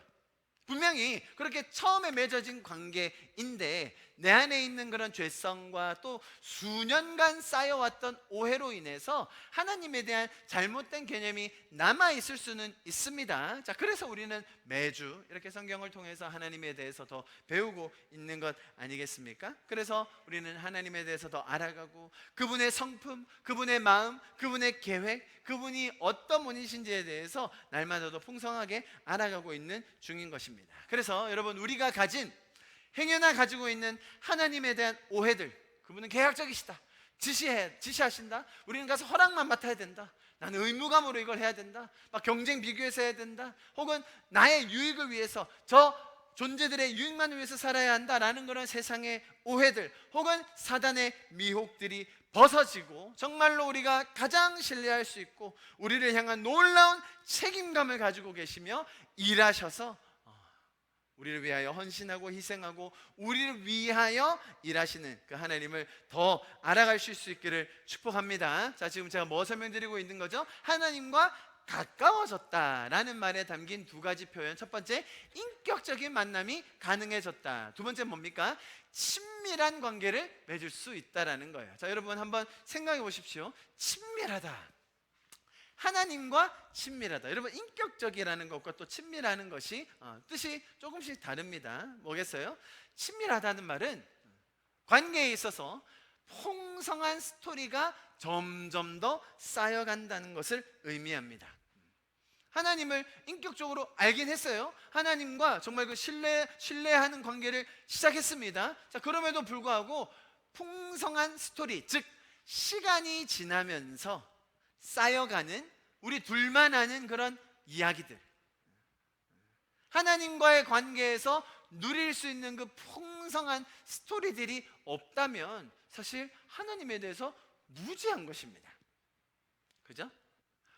분명히 그렇게 처음에 맺어진 관계인데 내 안에 있는 그런 죄성과 또 수년간 쌓여왔던 오해로 인해서 하나님에 대한 잘못된 개념이 남아있을 수는 있습니다. 자, 그래서 우리는 매주 이렇게 성경을 통해서 하나님에 대해서 더 배우고 있는 것 아니겠습니까? 그래서 우리는 하나님에 대해서 더 알아가고 그분의 성품, 그분의 마음, 그분의 계획, 그분이 어떤 분이신지에 대해서 날마다 더 풍성하게 알아가고 있는 중인 것입니다. 그래서 여러분, 우리가 가진 행여나 가지고 있는 하나님에 대한 오해들, 그분은 계약적이시다, 지시하신다, 우리는 가서 허락만 맡아야 된다, 나는 의무감으로 이걸 해야 된다, 막 경쟁 비교해서 해야 된다, 혹은 나의 유익을 위해서 저 존재들의 유익만을 위해서 살아야 한다라는 그런 세상의 오해들, 혹은 사단의 미혹들이 벗어지고 정말로 우리가 가장 신뢰할 수 있고 우리를 향한 놀라운 책임감을 가지고 계시며 일하셔서 우리를 위하여 헌신하고 희생하고 우리를 위하여 일하시는 그 하나님을 더 알아갈 수 있기를 축복합니다. 자, 지금 제가 뭐 설명드리고 있는 거죠? 하나님과 가까워졌다라는 말에 담긴 두 가지 표현. 첫 번째, 인격적인 만남이 가능해졌다. 두 번째 뭡니까? 친밀한 관계를 맺을 수 있다라는 거예요. 자, 여러분 한번 생각해 보십시오. 친밀하다, 하나님과 친밀하다. 여러분, 인격적이라는 것과 또 친밀하는 것이 뜻이 조금씩 다릅니다. 뭐겠어요? 친밀하다는 말은 관계에 있어서 풍성한 스토리가 점점 더 쌓여간다는 것을 의미합니다. 하나님을 인격적으로 알긴 했어요. 하나님과 정말 그 신뢰하는 관계를 시작했습니다. 자, 그럼에도 불구하고 풍성한 스토리, 즉 시간이 지나면서 쌓여가는 우리 둘만 아는 그런 이야기들, 하나님과의 관계에서 누릴 수 있는 그 풍성한 스토리들이 없다면 사실 하나님에 대해서 무지한 것입니다. 그죠?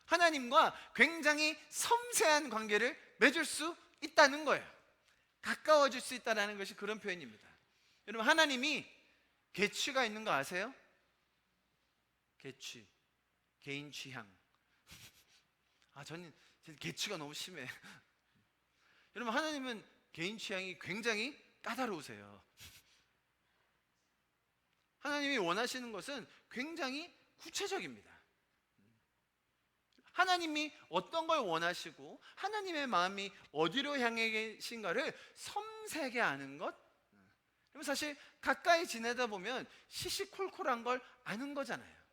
하나님과 굉장히 섬세한 관계를 맺을 수 있다는 거예요. 가까워질 수 있다는 것이 그런 표현입니다. 여러분, 하나님이 개취가 있는 거 아세요? 개취, 개인 취향. 저는 개취가 너무 심해. 여러분, 하나님은 개인 취향이 굉장히 까다로우세요. 하나님이 원하시는 것은 굉장히 구체적입니다. 하나님이 어떤 걸 원하시고 하나님의 마음이 어디로 향해 계신가를 섬세하게 아는 것. 그럼 사실 가까이 지내다 보면 시시콜콜한 걸 아는 거잖아요.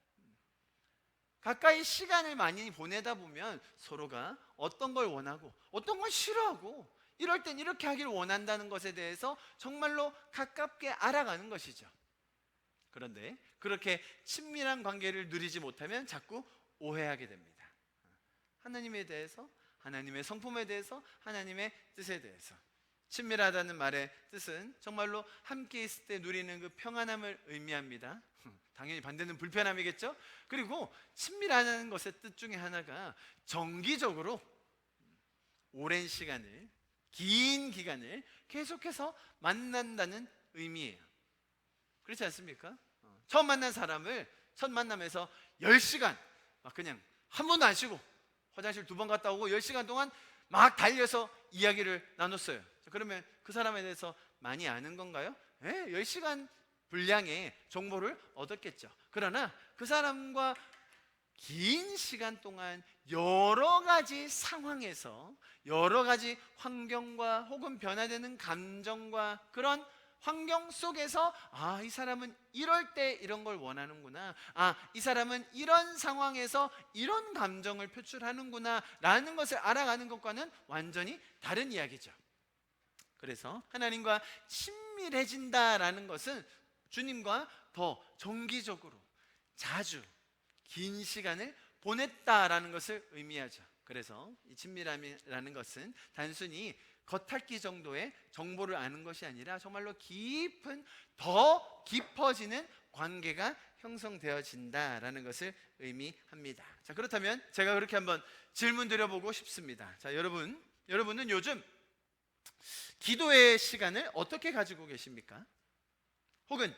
가까이 시간을 많이 보내다 보면 서로가 어떤 걸 원하고 어떤 걸 싫어하고 이럴 땐 이렇게 하기를 원한다는 것에 대해서 정말로 가깝게 알아가는 것이죠. 그런데 그렇게 친밀한 관계를 누리지 못하면 자꾸 오해하게 됩니다. 하나님에 대해서, 하나님의 성품에 대해서, 하나님의 뜻에 대해서. 친밀하다는 말의 뜻은 정말로 함께 있을 때 누리는 그 평안함을 의미합니다. 당연히 반대는 불편함이겠죠. 그리고 친밀하다는 것의 뜻 중에 하나가 정기적으로 오랜 시간을, 긴 기간을 계속해서 만난다는 의미예요. 그렇지 않습니까? 처음 만난 사람을 첫 만남에서 10시간 막 그냥 한 번도 안 쉬고 화장실 2번 갔다 오고 10시간 동안 막 달려서 이야기를 나눴어요. 그러면 그 사람에 대해서 많이 아는 건가요? 10시간 분량의 정보를 얻었겠죠. 그러나 그 사람과 긴 시간 동안 여러 가지 상황에서 여러 가지 환경과 혹은 변화되는 감정과 그런 환경 속에서 이 사람은 이럴 때 이런 걸 원하는구나, 이 사람은 이런 상황에서 이런 감정을 표출하는구나 라는 것을 알아가는 것과는 완전히 다른 이야기죠. 그래서 하나님과 친밀해진다라는 것은 주님과 더 정기적으로 자주 긴 시간을 보냈다라는 것을 의미하죠. 그래서 이 친밀함이라는 것은 단순히 겉핥기 정도의 정보를 아는 것이 아니라 정말로 깊은, 더 깊어지는 관계가 형성되어진다라는 것을 의미합니다. 자, 그렇다면 제가 그렇게 한번 질문 드려보고 싶습니다. 자, 여러분은 요즘 기도의 시간을 어떻게 가지고 계십니까? 혹은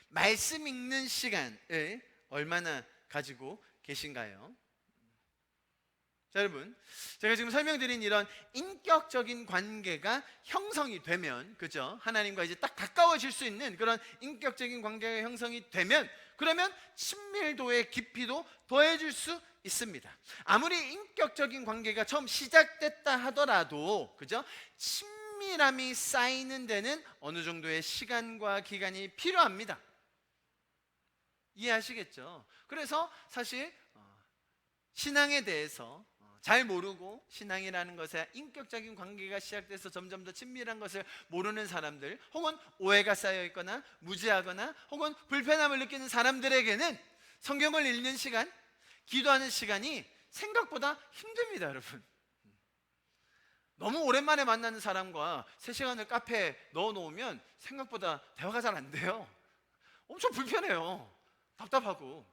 말씀 읽는 시간을 얼마나 가지고 계신가요? 자, 여러분, 제가 지금 설명드린 이런 인격적인 관계가 형성이 되면, 그죠? 하나님과 이제 딱 가까워질 수 있는 그런 인격적인 관계가 형성이 되면, 그러면 친밀도의 깊이도 더해질 수 있습니다. 아무리 인격적인 관계가 처음 시작됐다 하더라도, 그죠? 친밀함이 쌓이는 데는 어느 정도의 시간과 기간이 필요합니다. 이해하시겠죠? 그래서 사실 신앙에 대해서 잘 모르고 신앙이라는 것에 인격적인 관계가 시작돼서 점점 더 친밀한 것을 모르는 사람들, 혹은 오해가 쌓여 있거나 무지하거나 혹은 불편함을 느끼는 사람들에게는 성경을 읽는 시간, 기도하는 시간이 생각보다 힘듭니다. 여러분, 너무 오랜만에 만나는 사람과 3시간을 카페에 넣어놓으면 생각보다 대화가 잘 안 돼요. 엄청 불편해요. 답답하고.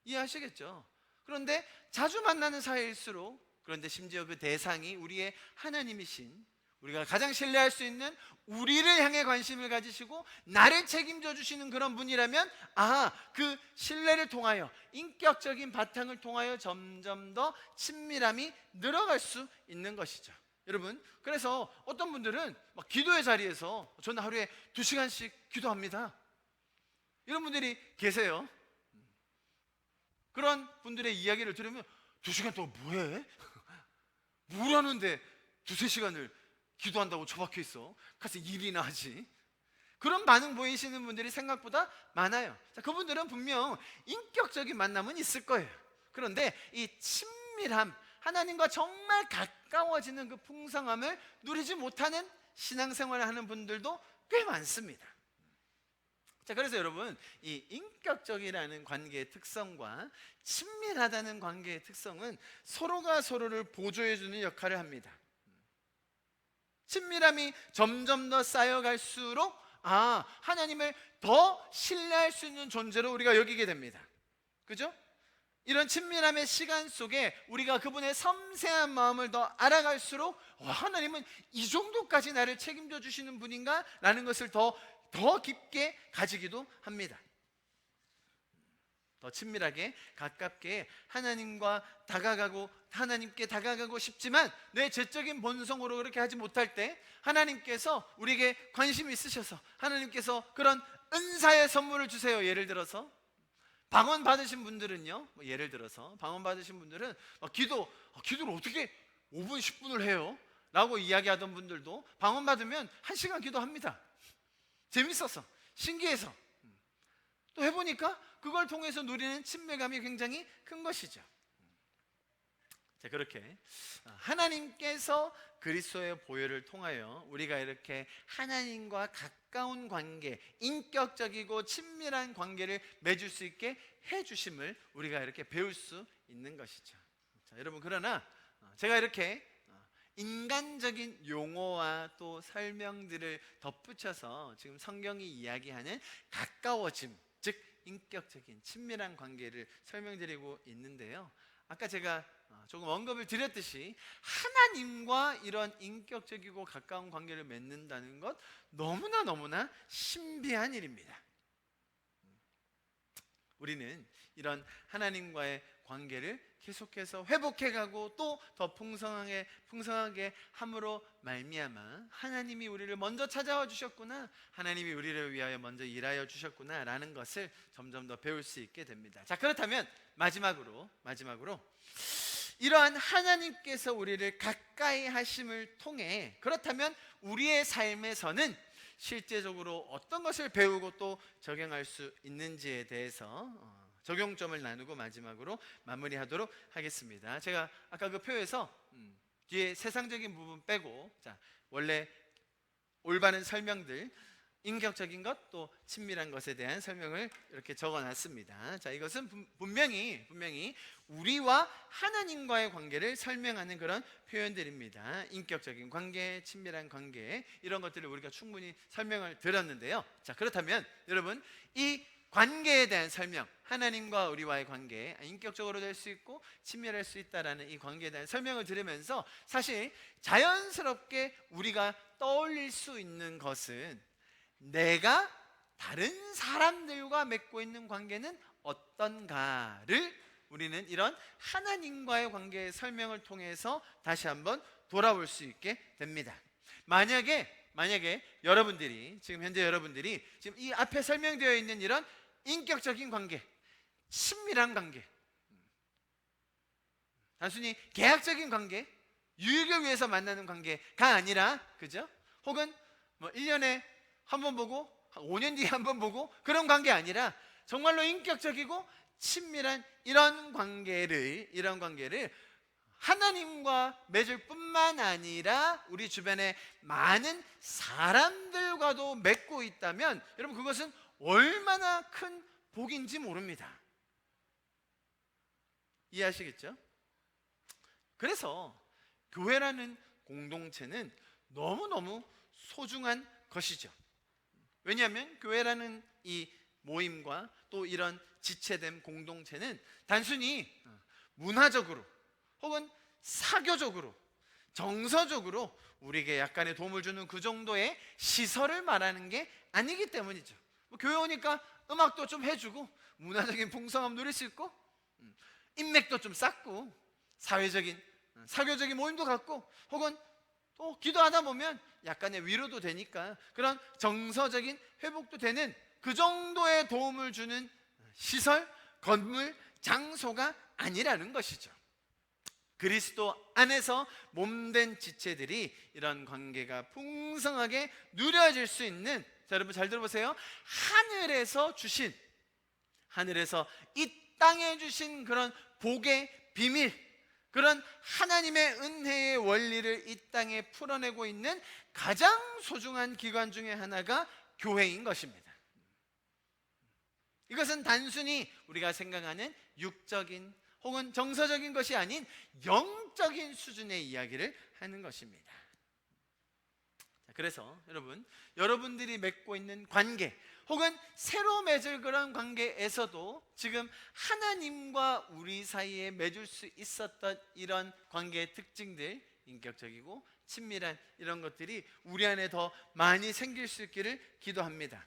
이해하시겠죠? 그런데 자주 만나는 사이일수록, 그런데 심지어 그 대상이 우리의 하나님이신, 우리가 가장 신뢰할 수 있는 우리를 향해 관심을 가지시고 나를 책임져 주시는 그런 분이라면 그 신뢰를 통하여, 인격적인 바탕을 통하여 점점 더 친밀함이 늘어갈 수 있는 것이죠. 여러분, 그래서 어떤 분들은 막 기도의 자리에서 저는 하루에 2시간씩 기도합니다, 이런 분들이 계세요. 그런 분들의 이야기를 들으면 2시간 동안 뭐해? 뭘 하는데 2-3시간을 기도한다고 처박혀 있어? 가서 일이나 하지. 그런 반응 보이시는 분들이 생각보다 많아요. 자, 그분들은 분명 인격적인 만남은 있을 거예요. 그런데 이 친밀함, 하나님과 정말 가까워지는 그 풍성함을 누리지 못하는 신앙생활을 하는 분들도 꽤 많습니다. 자, 그래서 여러분, 이 인격적이라는 관계의 특성과 친밀하다는 관계의 특성은 서로가 서로를 보조해주는 역할을 합니다. 친밀함이 점점 더 쌓여갈수록 하나님을 더 신뢰할 수 있는 존재로 우리가 여기게 됩니다. 그죠? 이런 친밀함의 시간 속에 우리가 그분의 섬세한 마음을 더 알아갈수록 하나님은 이 정도까지 나를 책임져 주시는 분인가? 라는 것을 더 깊게 가지기도 합니다. 더 친밀하게, 가깝게 하나님께 다가가고 싶지만 내 죄적인 본성으로 그렇게 하지 못할 때 하나님께서 우리에게 관심이 있으셔서 하나님께서 그런 은사의 선물을 주세요. 예를 들어서 방언 받으신 분들은요, 뭐 예를 들어서 방언 받으신 분들은 기도를 어떻게 5분 10분을 해요? 라고 이야기하던 분들도 방언 받으면 1시간 기도합니다. 재밌어서, 신기해서. 또 해보니까 그걸 통해서 누리는 친밀감이 굉장히 큰 것이죠. 자, 그렇게 하나님께서 그리스도의 보혈을 통하여 우리가 이렇게 하나님과 가까운 관계, 인격적이고 친밀한 관계를 맺을 수 있게 해주심을 우리가 이렇게 배울 수 있는 것이죠. 자, 여러분, 그러나 제가 이렇게 인간적인 용어와 또 설명들을 덧붙여서 지금 성경이 이야기하는 가까워짐, 즉 인격적인 친밀한 관계를 설명드리고 있는데요, 아까 제가 조금 언급을 드렸듯이 하나님과 이런 인격적이고 가까운 관계를 맺는다는 것, 너무나 신비한 일입니다. 우리는 이런 하나님과의 관계를 계속해서 회복해가고 또 더 풍성하게 함으로 말미암아 하나님이 우리를 먼저 찾아와 주셨구나, 하나님이 우리를 위하여 먼저 일하여 주셨구나 라는 것을 점점 더 배울 수 있게 됩니다. 자, 그렇다면 마지막으로 이러한 하나님께서 우리를 가까이 하심을 통해, 그렇다면 우리의 삶에서는 실제적으로 어떤 것을 배우고 또 적용할 수 있는지에 대해서 적용점을 나누고 마지막으로 마무리하도록 하겠습니다. 제가 아까 그 표에서 뒤에 세상적인 부분 빼고, 자, 원래 올바른 설명들, 인격적인 것 또 친밀한 것에 대한 설명을 이렇게 적어놨습니다. 자, 이것은 분명히 우리와 하나님과의 관계를 설명하는 그런 표현들입니다. 인격적인 관계, 친밀한 관계, 이런 것들을 우리가 충분히 설명을 드렸는데요. 자, 그렇다면 여러분, 이 관계에 대한 설명, 하나님과 우리와의 관계, 인격적으로 될 수 있고 친밀할 수 있다라는 이 관계에 대한 설명을 들으면서 사실 자연스럽게 우리가 떠올릴 수 있는 것은, 내가 다른 사람들과 맺고 있는 관계는 어떤가를 우리는 이런 하나님과의 관계의 설명을 통해서 다시 한번 돌아볼 수 있게 됩니다. 만약에 여러분들이 지금 이 앞에 설명되어 있는 이런 인격적인 관계, 친밀한 관계, 단순히 계약적인 관계, 유익을 위해서 만나는 관계가 아니라, 그죠? 혹은 뭐 1년에 한 번 보고 5년 뒤에 한 번 보고 그런 관계 아니라 정말로 인격적이고 친밀한 이런 관계를 하나님과 맺을 뿐만 아니라 우리 주변에 많은 사람들과도 맺고 있다면, 여러분, 그것은 얼마나 큰 복인지 모릅니다. 이해하시겠죠? 그래서 교회라는 공동체는 너무너무 소중한 것이죠. 왜냐하면 교회라는 이 모임과 또 이런 지체된 공동체는 단순히 문화적으로 혹은 사교적으로, 정서적으로 우리에게 약간의 도움을 주는 그 정도의 시설을 말하는 게 아니기 때문이죠. 교회 오니까 음악도 좀 해주고 문화적인 풍성함 누릴 수 있고 인맥도 좀 쌓고 사회적인 사교적인 모임도 갖고, 혹은 또 기도하다 보면 약간의 위로도 되니까 그런 정서적인 회복도 되는 그 정도의 도움을 주는 시설, 건물, 장소가 아니라는 것이죠. 그리스도 안에서 몸된 지체들이 이런 관계가 풍성하게 누려질 수 있는, 자, 여러분 잘 들어보세요. 하늘에서 이 땅에 주신 그런 복의 비밀, 그런 하나님의 은혜의 원리를 이 땅에 풀어내고 있는 가장 소중한 기관 중에 하나가 교회인 것입니다. 이것은 단순히 우리가 생각하는 육적인 혹은 정서적인 것이 아닌 영적인 수준의 이야기를 하는 것입니다. 그래서 여러분들이 맺고 있는 관계, 혹은 새로 맺을 그런 관계에서도 지금 하나님과 우리 사이에 맺을 수 있었던 이런 관계의 특징들, 인격적이고 친밀한 이런 것들이 우리 안에 더 많이 생길 수 있기를 기도합니다.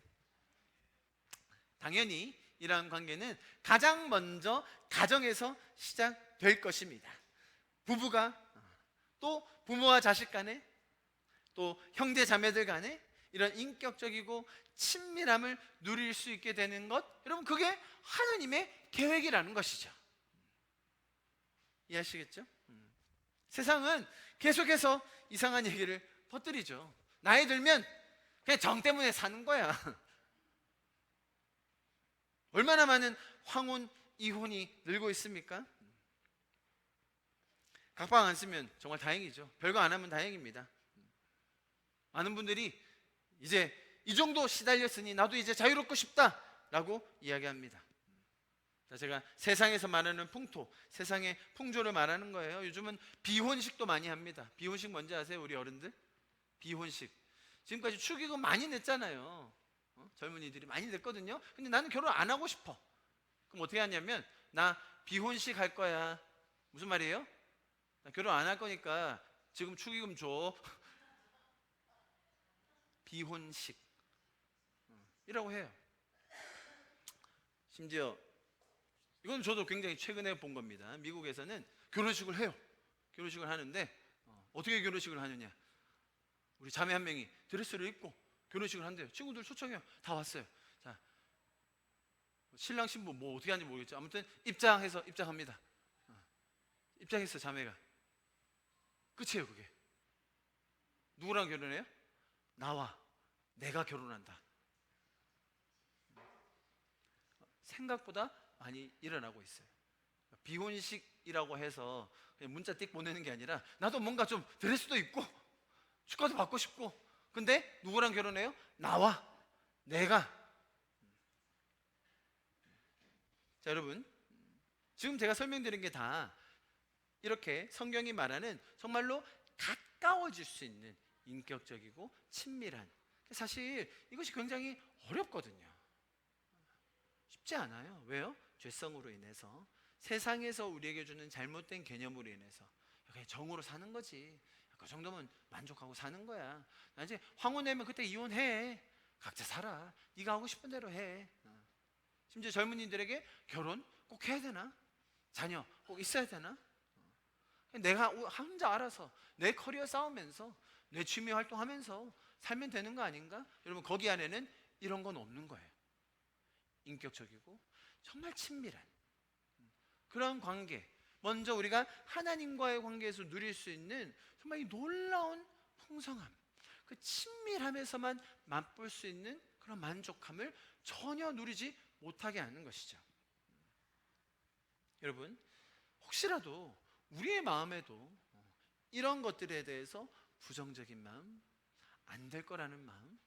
당연히 이러한 관계는 가장 먼저 가정에서 시작될 것입니다. 부부가, 또 부모와 자식 간에, 또 형제 자매들 간에 이런 인격적이고 친밀함을 누릴 수 있게 되는 것, 여러분 그게 하나님의 계획이라는 것이죠. 이해하시겠죠? 세상은 계속해서 이상한 얘기를 퍼뜨리죠. 나이 들면 그냥 정 때문에 사는 거야. 얼마나 많은 황혼, 이혼이 늘고 있습니까? 각방 안 쓰면 정말 다행이죠. 별거 안 하면 다행입니다. 많은 분들이 이제 이 정도 시달렸으니 나도 이제 자유롭고 싶다라고 이야기합니다. 제가 세상에서 말하는 풍토, 세상의 풍조를 말하는 거예요. 요즘은 비혼식도 많이 합니다. 비혼식 뭔지 아세요? 우리 어른들? 비혼식. 지금까지 축의금 많이 냈잖아요. 젊은이들이 많이 냈거든요. 근데 나는 결혼 안 하고 싶어. 그럼 어떻게 하냐면, 나 비혼식 할 거야. 무슨 말이에요? 나 결혼 안 할 거니까 지금 축의금 줘. 비혼식 이라고 해요. 심지어 이건 저도 굉장히 최근에 본 겁니다. 미국에서는 결혼식을 해요. 결혼식을 하는데 어떻게 결혼식을 하느냐, 우리 자매 한 명이 드레스를 입고 결혼식을 한대요. 친구들 초청해요. 다 왔어요. 자, 신랑 신부 뭐 어떻게 하는지 모르겠죠. 아무튼 입장합니다. 입장했어. 자매가. 끝이에요. 그게. 누구랑 결혼해요? 나와. 내가 결혼한다. 생각보다 많이 일어나고 있어요. 비혼식이라고 해서 그냥 문자 띡 보내는 게 아니라, 나도 뭔가 좀 드레스도 입고 축하도 받고 싶고, 근데 누구랑 결혼해요? 나와. 내가. 자, 여러분, 지금 제가 설명드린 게 다 이렇게 성경이 말하는 정말로 가까워질 수 있는 인격적이고 친밀한, 사실 이것이 굉장히 어렵거든요. 쉽지 않아요. 왜요? 죄성으로 인해서, 세상에서 우리에게 주는 잘못된 개념으로 인해서 그냥 정으로 사는 거지. 그 정도면 만족하고 사는 거야. 나 이제 황혼되면 그때 이혼해. 각자 살아. 네가 하고 싶은 대로 해. 심지어 젊은이들에게 결혼 꼭 해야 되나? 자녀 꼭 있어야 되나? 내가 혼자 알아서 내 커리어 싸우면서 내 취미 활동하면서 살면 되는 거 아닌가? 여러분, 거기 안에는 이런 건 없는 거예요. 인격적이고 정말 친밀한 그런 관계, 먼저 우리가 하나님과의 관계에서 누릴 수 있는 정말 이 놀라운 풍성함, 그 친밀함에서만 맛볼 수 있는 그런 만족함을 전혀 누리지 못하게 하는 것이죠. 여러분, 혹시라도 우리의 마음에도 이런 것들에 대해서 부정적인 마음, 안 될 거라는 마음,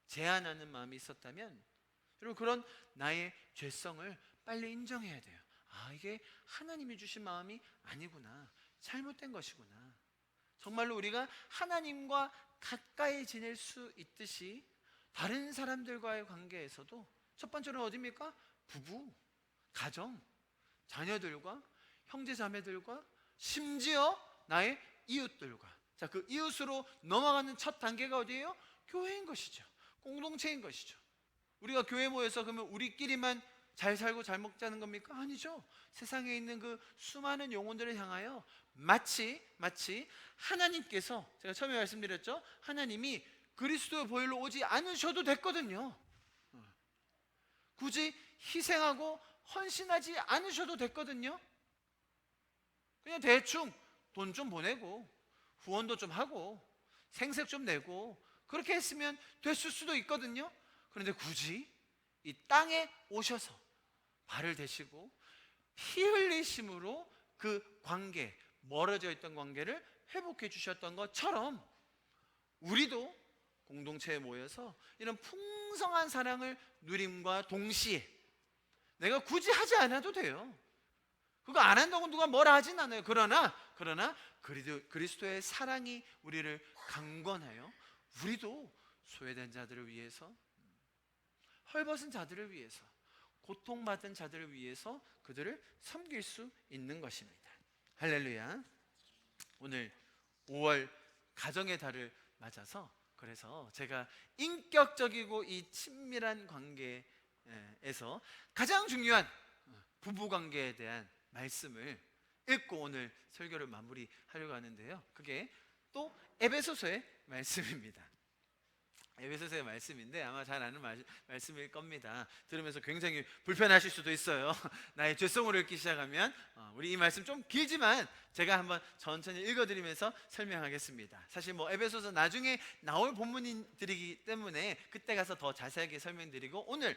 제한하는 마음이 있었다면, 여러분, 그런 나의 죄성을 빨리 인정해야 돼요. 아, 이게 하나님이 주신 마음이 아니구나. 잘못된 것이구나. 정말로 우리가 하나님과 가까이 지낼 수 있듯이 다른 사람들과의 관계에서도 첫 번째는 어디입니까? 부부, 가정, 자녀들과 형제 자매들과 심지어 나의 이웃들과. 자, 그 이웃으로 넘어가는 첫 단계가 어디예요? 교회인 것이죠. 공동체인 것이죠. 우리가 교회 모여서 그러면 우리끼리만 잘 살고 잘 먹자는 겁니까? 아니죠. 세상에 있는 그 수많은 영혼들을 향하여 마치 하나님께서, 제가 처음에 말씀드렸죠, 하나님이 그리스도의 보혈로 오지 않으셔도 됐거든요. 굳이 희생하고 헌신하지 않으셔도 됐거든요. 그냥 대충 돈 좀 보내고 후원도 좀 하고 생색 좀 내고 그렇게 했으면 됐을 수도 있거든요. 그런데 굳이 이 땅에 오셔서 발을 대시고 피 흘리심으로 그 관계, 멀어져 있던 관계를 회복해 주셨던 것처럼, 우리도 공동체에 모여서 이런 풍성한 사랑을 누림과 동시에 내가 굳이 하지 않아도 돼요. 그거 안 한다고 누가 뭐라 하진 않아요. 그러나 그리스도의 사랑이 우리를 강권하여 우리도 소외된 자들을 위해서, 헐벗은 자들을 위해서, 고통받은 자들을 위해서 그들을 섬길 수 있는 것입니다. 할렐루야. 오늘 5월 가정의 달을 맞아서, 그래서 제가 인격적이고 이 친밀한 관계에서 가장 중요한 부부관계에 대한 말씀을 읽고 오늘 설교를 마무리하려고 하는데요, 그게 또 에베소서의 말씀입니다. 에베소서의 말씀인데 아마 잘 아는 말씀일 겁니다. 들으면서 굉장히 불편하실 수도 있어요. 나의 죄성을 읽기 시작하면 우리 이 말씀 좀 길지만 제가 한번 천천히 읽어드리면서 설명하겠습니다. 사실 뭐 에베소서 나중에 나올 본문들이기 때문에 그때 가서 더 자세하게 설명드리고, 오늘은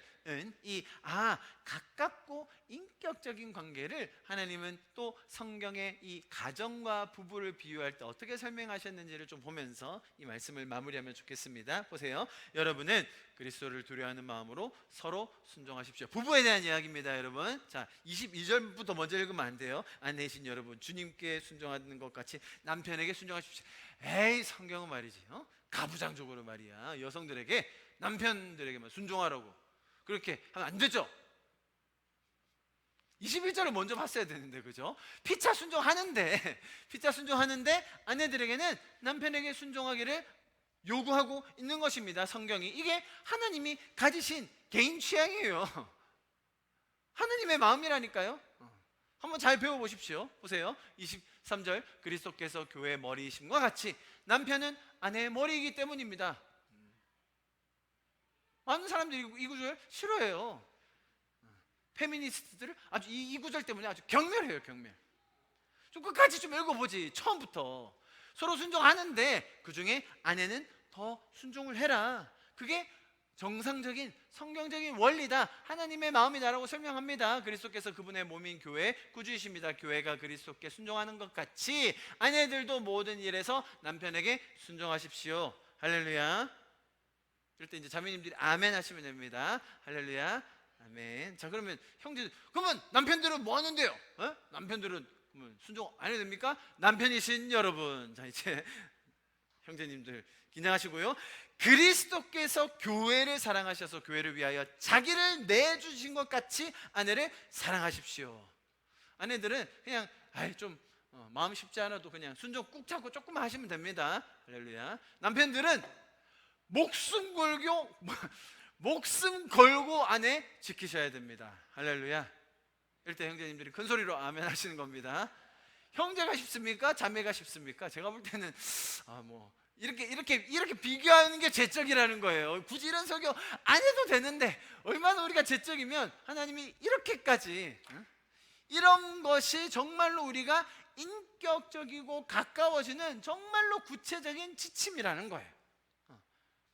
가깝고 인격적인 관계를 하나님은 또 성경의 이 가정과 부부를 비유할 때 어떻게 설명하셨는지를 좀 보면서 이 말씀을 마무리하면 좋겠습니다. 보세요. 여러분은 그리스도를 두려워하는 마음으로 서로 순종하십시오. 부부에 대한 이야기입니다, 여러분. 자, 22절부터 먼저 읽으면 안 돼요. 아내이신 여러분, 주님께 순종하는 것 같이 남편에게 순종하십시오. 에이, 성경은 말이지, 가부장적으로 말이야, 여성들에게 남편들에게만 순종하라고 그렇게 하면 안 되죠. 21절을 먼저 봤어야 되는데, 그죠? 피차 순종하는데 아내들에게는 남편에게 순종하기를 요구하고 있는 것입니다. 성경이 이게 하나님이 가지신 개인 취향이에요. 하나님의 마음이라니까요. 한번 잘 배워보십시오. 보세요. 23절, 그리스도께서 교회의 머리이심과 같이 남편은 아내의 머리이기 때문입니다. 많은 사람들이 이 구절 싫어해요. 페미니스트들을 아주 이 구절 때문에 아주 경멸해요. 경멸. 좀 끝까지 좀 읽어보지. 처음부터 서로 순종하는데 그 중에 아내는 더 순종을 해라. 그게 정상적인 성경적인 원리다, 하나님의 마음이다라고 설명합니다. 그리스도께서 그분의 몸인 교회 구주이십니다. 교회가 그리스도께 순종하는 것 같이 아내들도 모든 일에서 남편에게 순종하십시오. 할렐루야. 이럴 때 이제 자매님들이 아멘 하시면 됩니다. 할렐루야, 아멘. 자, 그러면 형제들, 그러면 남편들은 뭐 하는데요? 남편들은 순종 안 해도 됩니까? 남편이신 여러분, 자, 이제 형제님들 긴장하시고요. 그리스도께서 교회를 사랑하셔서 교회를 위하여 자기를 내주신 것 같이 아내를 사랑하십시오. 아내들은 그냥 좀 마음 쉽지 않아도 그냥 순종 꾹 참고 조금만 하시면 됩니다. 할렐루야. 남편들은 목숨 걸고 아내 지키셔야 됩니다. 할렐루야. 이럴 때 형제님들이 큰 소리로 아멘 하시는 겁니다. 형제가 쉽습니까? 자매가 쉽습니까? 제가 볼 때는 이렇게 비교하는 게 제적이라는 거예요. 굳이 이런 설교 안 해도 되는데 얼마나 우리가 제적이면 하나님이 이렇게까지, 이런 것이 정말로 우리가 인격적이고 가까워지는 정말로 구체적인 지침이라는 거예요.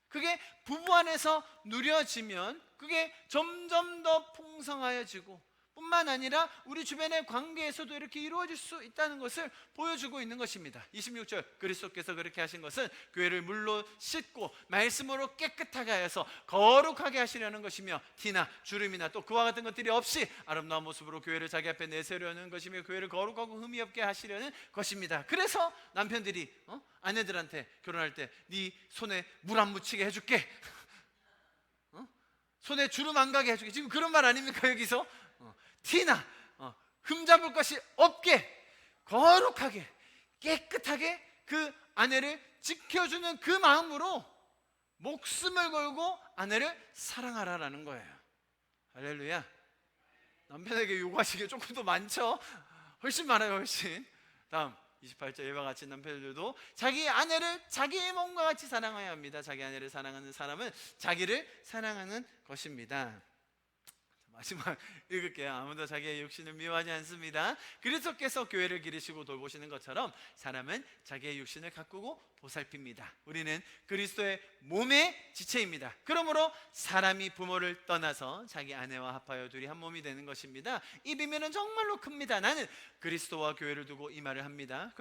그게 부부 안에서 누려지면 그게 점점 더 풍성하여지고 뿐만 아니라 우리 주변의 관계에서도 이렇게 이루어질 수 있다는 것을 보여주고 있는 것입니다. 26절, 그리스도께서 그렇게 하신 것은 교회를 물로 씻고 말씀으로 깨끗하게 하여서 거룩하게 하시려는 것이며 티나 주름이나 또 그와 같은 것들이 없이 아름다운 모습으로 교회를 자기 앞에 내세우려는 것이며 교회를 거룩하고 흠이 없게 하시려는 것입니다. 그래서 남편들이 아내들한테 결혼할 때 네 손에 물 안 묻히게 해줄게, 손에 주름 안 가게 해줄게, 지금 그런 말 아닙니까? 여기서 티나 흠 잡을 것이 없게 거룩하게 깨끗하게 그 아내를 지켜주는 그 마음으로 목숨을 걸고 아내를 사랑하라라는 거예요. 할렐루야. 남편에게 요구하시는 게 조금 더 많죠? 훨씬 많아요. 훨씬. 다음 28절, 이와 같이 남편들도 자기 아내를 자기의 몸과 같이 사랑해야 합니다. 자기 아내를 사랑하는 사람은 자기를 사랑하는 것입니다. 마지막 읽을게요. 아무도 자기의 육신을 미워하지 않습니다. 그리스도께서 교회를 기르시고 돌보시는 것처럼 사람은 자기의 육신을 가꾸고 보살핍니다. 우리는 그리스도의 몸의 지체입니다. 그러므로 사람이 부모를 떠나서 자기 아내와 합하여 둘이 한 몸이 되는 것입니다. 이 비밀은 정말로 큽니다. 나는 그리스도와 교회를 두고 이 말을 합니다.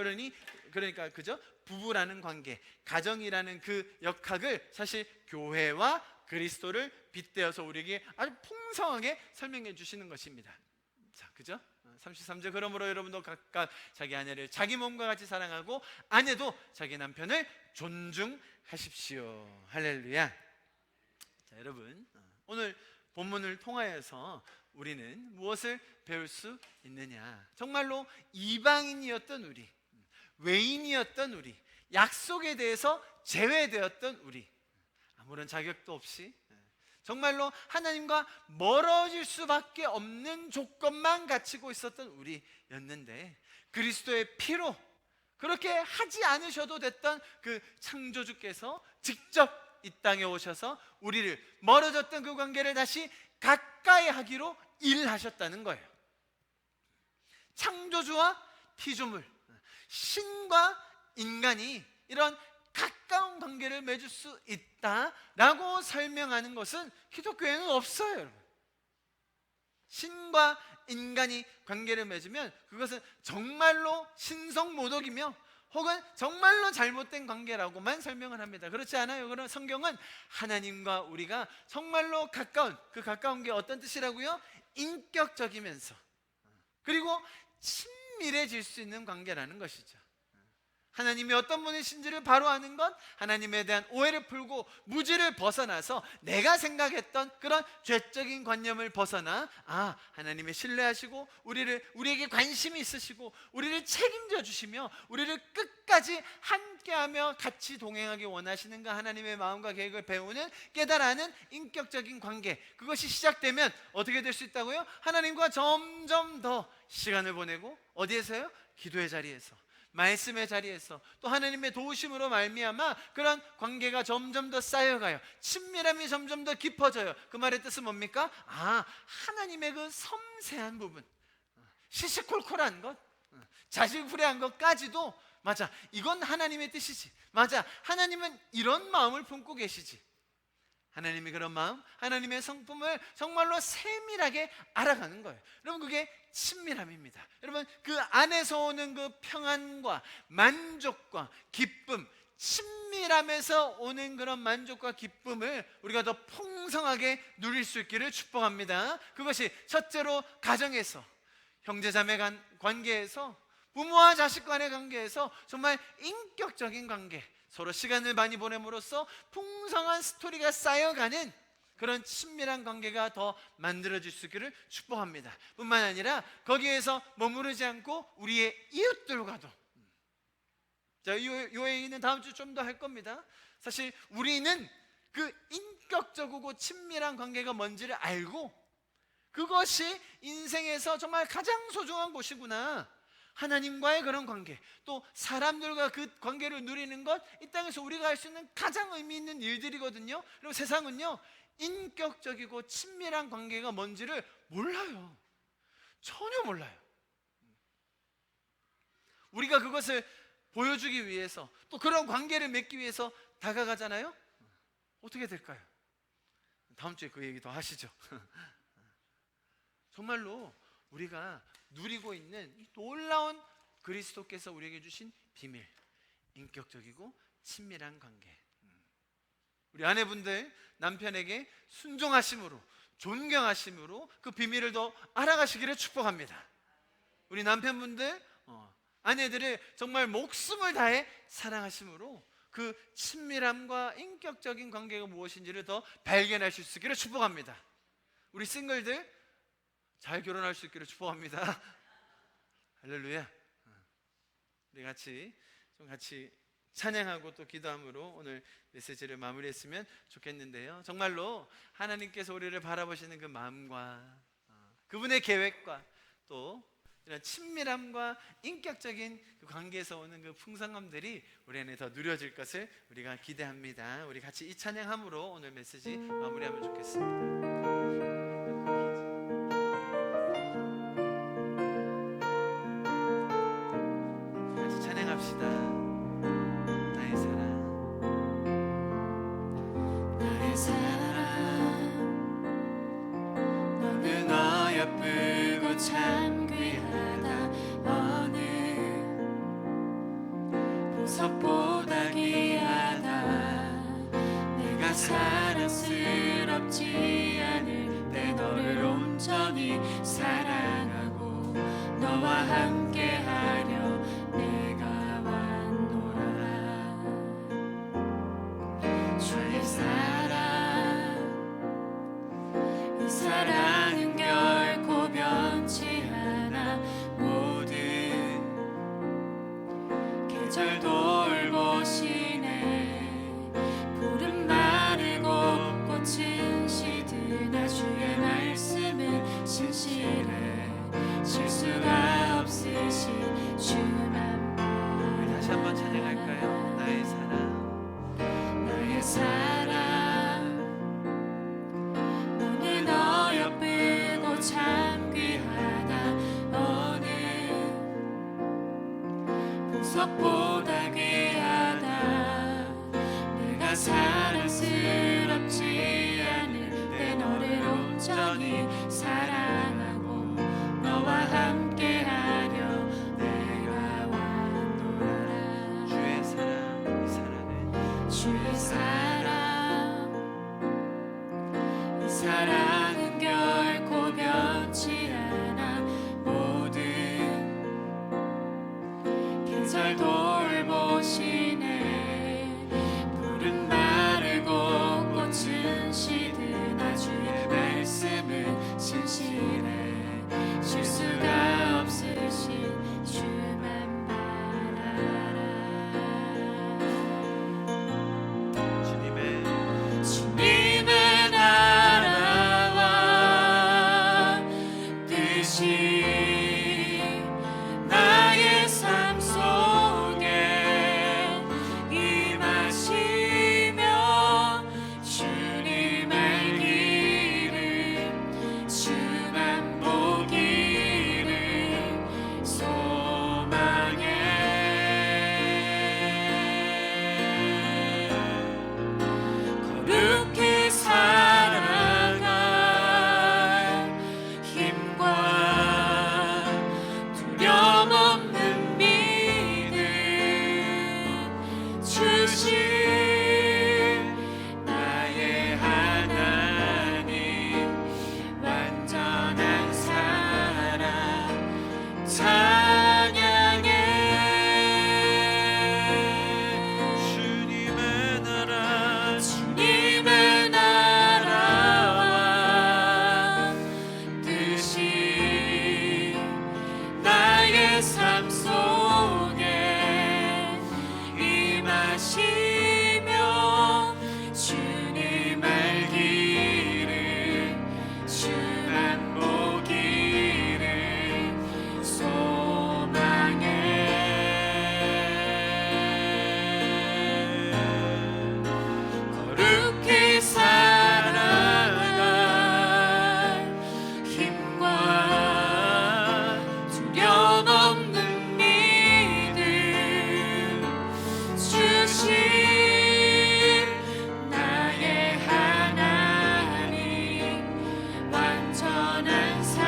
그러니까 그죠? 부부라는 관계, 가정이라는 그 역학을 사실 교회와 그리스도를 빗대어서 우리에게 아주 풍성하게 설명해 주시는 것입니다. 자, 그죠? 33절, 그러므로 여러분도 각각 자기 아내를 자기 몸과 같이 사랑하고 아내도 자기 남편을 존중하십시오. 할렐루야. 자, 여러분, 오늘 본문을 통하여서 우리는 무엇을 배울 수 있느냐? 정말로 이방인이었던 우리, 외인이었던 우리, 약속에 대해서 제외되었던 우리, 아무런 자격도 없이 정말로 하나님과 멀어질 수밖에 없는 조건만 갖추고 있었던 우리였는데, 그리스도의 피로 그렇게 하지 않으셔도 됐던 그 창조주께서 직접 이 땅에 오셔서 우리를 멀어졌던 그 관계를 다시 가까이 하기로 일하셨다는 거예요. 창조주와 피조물, 신과 인간이 이런 가까운 관계를 맺을 수 있다라고 설명하는 것은 기독교에는 없어요, 여러분. 신과 인간이 관계를 맺으면 그것은 정말로 신성모독이며 혹은 정말로 잘못된 관계라고만 설명을 합니다. 그렇지 않아요? 그럼 성경은 하나님과 우리가 정말로 가까운, 그 가까운 게 어떤 뜻이라고요? 인격적이면서 그리고 친밀해질 수 있는 관계라는 것이죠. 하나님이 어떤 분이신지를 바로 아는 것, 하나님에 대한 오해를 풀고 무지를 벗어나서 내가 생각했던 그런 죄적인 관념을 벗어나 하나님을 신뢰하시고 우리에게 관심이 있으시고 우리를 책임져 주시며 우리를 끝까지 함께하며 같이 동행하기 원하시는가 하나님의 마음과 계획을 배우는 깨달아는 인격적인 관계, 그것이 시작되면 어떻게 될 수 있다고요? 하나님과 점점 더 시간을 보내고 어디에서요? 기도의 자리에서, 말씀의 자리에서, 또 하나님의 도우심으로 말미암아 그런 관계가 점점 더 쌓여가요. 친밀함이 점점 더 깊어져요. 그 말의 뜻은 뭡니까? 하나님의 그 섬세한 부분, 시시콜콜한 것, 자질구레한 것까지도 맞아, 이건 하나님의 뜻이지. 맞아, 하나님은 이런 마음을 품고 계시지. 하나님이 그런 마음, 하나님의 성품을 정말로 세밀하게 알아가는 거예요. 여러분, 그게 친밀함입니다. 여러분, 그 안에서 오는 그 평안과 만족과 기쁨, 친밀함에서 오는 그런 만족과 기쁨을 우리가 더 풍성하게 누릴 수 있기를 축복합니다. 그것이 첫째로 가정에서, 형제자매 간 관계에서, 부모와 자식 간의 관계에서 정말 인격적인 관계, 서로 시간을 많이 보냄으로써 풍성한 스토리가 쌓여가는 그런 친밀한 관계가 더 만들어질 수 있기를 축복합니다. 뿐만 아니라 거기에서 머무르지 않고 우리의 이웃들과도, 자, 이 얘기는 다음 주 좀 더 할 겁니다. 사실 우리는 그 인격적이고 친밀한 관계가 뭔지를 알고 그것이 인생에서 정말 가장 소중한 곳이구나, 하나님과의 그런 관계, 또 사람들과 그 관계를 누리는 것, 이 땅에서 우리가 할 수 있는 가장 의미 있는 일들이거든요. 그리고 세상은요, 인격적이고 친밀한 관계가 뭔지를 몰라요. 전혀 몰라요. 우리가 그것을 보여주기 위해서, 또 그런 관계를 맺기 위해서 다가가잖아요. 어떻게 될까요? 다음 주에 그 얘기 더 하시죠. 정말로 우리가 누리고 있는 이 놀라운 그리스도께서 우리에게 주신 비밀, 인격적이고 친밀한 관계. 우리 아내분들 남편에게 순종하심으로, 존경하심으로 그 비밀을 더 알아가시기를 축복합니다. 우리 남편분들 아내들을 정말 목숨을 다해 사랑하심으로 그 친밀함과 인격적인 관계가 무엇인지를 더 발견하실 수 있기를 축복합니다. 우리 싱글들 잘 결혼할 수 있기를 축복합니다. 할렐루야. 우리 같이 찬양하고 또 기도함으로 오늘 메시지를 마무리했으면 좋겠는데요. 정말로 하나님께서 우리를 바라보시는 그 마음과 그분의 계획과 또 이런 친밀함과 인격적인 그 관계에서 오는 그 풍성함들이 우리 안에 더 누려질 것을 우리가 기대합니다. 우리 같이 이 찬양함으로 오늘 메시지 마무리하면 좋겠습니다. 참 귀하다. 어느 보석보다 귀하다. 내가 사랑스럽지 않을 때 너를 온전히 사랑하고 너와 함께하려 내가 왔노라. 주의 사랑, 이 사랑은 결코 변치 않아. 모든 계절 돌보시네. 푸른 마르고 꽃은 시드나 주의 말씀은 신실해. 실수가 없으시네. 보석보다 귀하다. 내가 사랑스럽지 않을 때 너를 온전히 사랑하고 너와 함께하려 내가 왔노라. 주의 사랑, 이 사랑은 주의 사랑, 이 사랑은 결코 변치 않아. 모든 계절 돌보시네. 푸른 마르고 꽃은 시드나 주의 말씀은 신실해. 실수가 없으신 주만 바라라. 주님의 나라와 뜻이 나의 삶 속에 임하시며 주님 알기를 주만 보기를 소망해. 거룩히 살아갈 힘과 두려움 없는 믿음 주신 나의 하나님. 완전한 사랑 찬양해. 주님의 나라, 주님의 나라와 뜻이 나의 삶 속에 임하시며 주님 알기를 주만 보기를 소망해. 거룩히 살아갈 힘과 두려움 없는 믿음 주신 나의 하나님. 완전한 사랑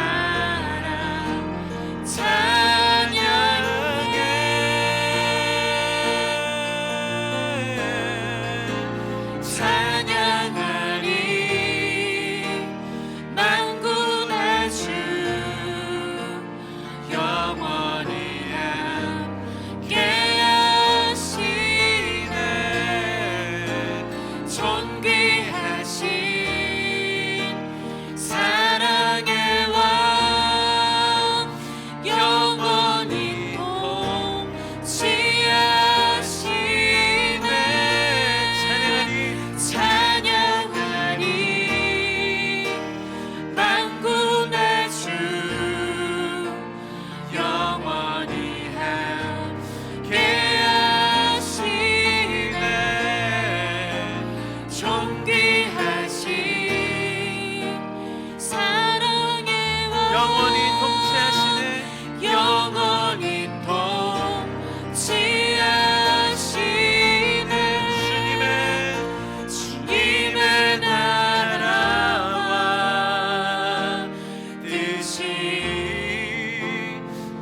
찬양해. 찬양하리 만군의 주 영원히 함께하시네. 존귀하신 사랑의 왕 영원히 통치하시네. 찬양하리 만군의 주 영원히 함께하시네. 존귀하신 사랑의 왕 영원히 통치하시네. 영원히 통치하시네. 주님의 나라와 뜻이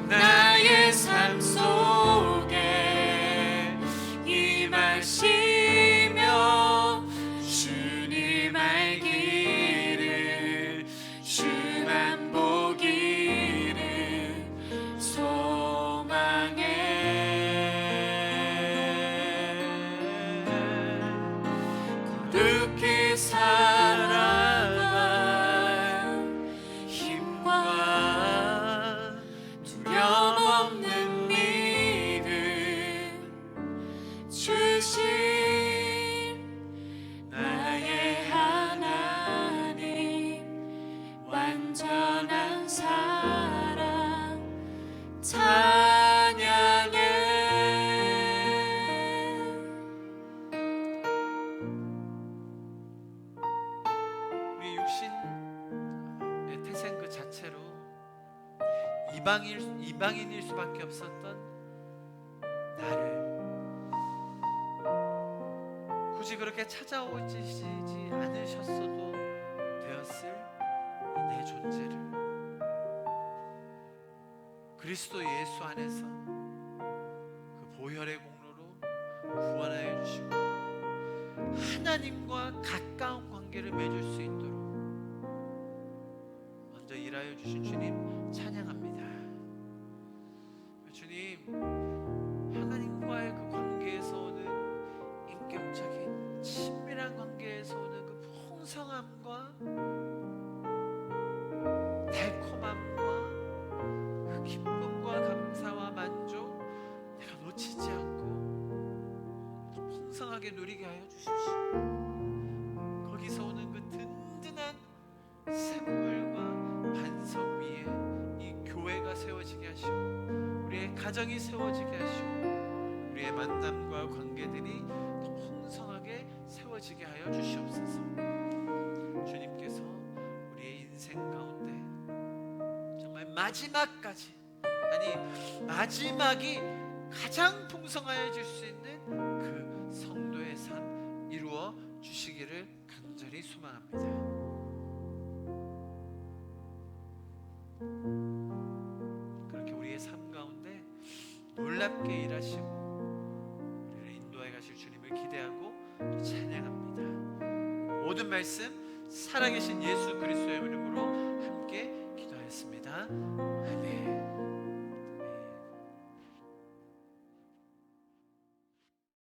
나의 삶 속에 임하시며 주님 알기를 주만 보기를 소망해. 거룩히 살아갈 힘과 두려움 없는 믿음 주신 나의 하나님. 완전한 사랑 찬양해. 우리 육신의 태생 그 자체로 이방인일 수밖에 없었던 나를 굳이 그렇게 찾아오시지 않으셨어도 되었을 이 내 존재를 그리스도 예수 안에서 그 보혈의 공로로 구원하여 주시고 하나님과 가까운 관계를 맺을 수 있도록 먼저 일하여 주신 주님 찬양합니다. 주님, 하나님과의 그 관계에서 오는 인격적인 친밀한 관계에서 오는 그 풍성함과 달콤함과 그 기쁨과 감사와 만족 내가 놓치지 않고 풍성하게 누리게 하여 주십시오. 거기서 오는 그 든든한 샘물과 반석 위에 이 교회가 세워지게 하시고 우리의 가정이 세워지게 하시고 우리의 만남과 관계들이 더 풍성하게 세워지게 하여 주시옵소서. 주님께서 우리의 인생 가운데 정말 마지막까지, 아니 마지막이 가장 풍성하여질 수 있는 그 성도의 삶 이루어 주시기를 간절히 소망합니다. 그렇게 우리의 삶 가운데 놀랍게 일하시고 우리를 인도해 가실 주님을 기대하고 찬양합니다. 모든 말씀 살아계신 예수 그리스도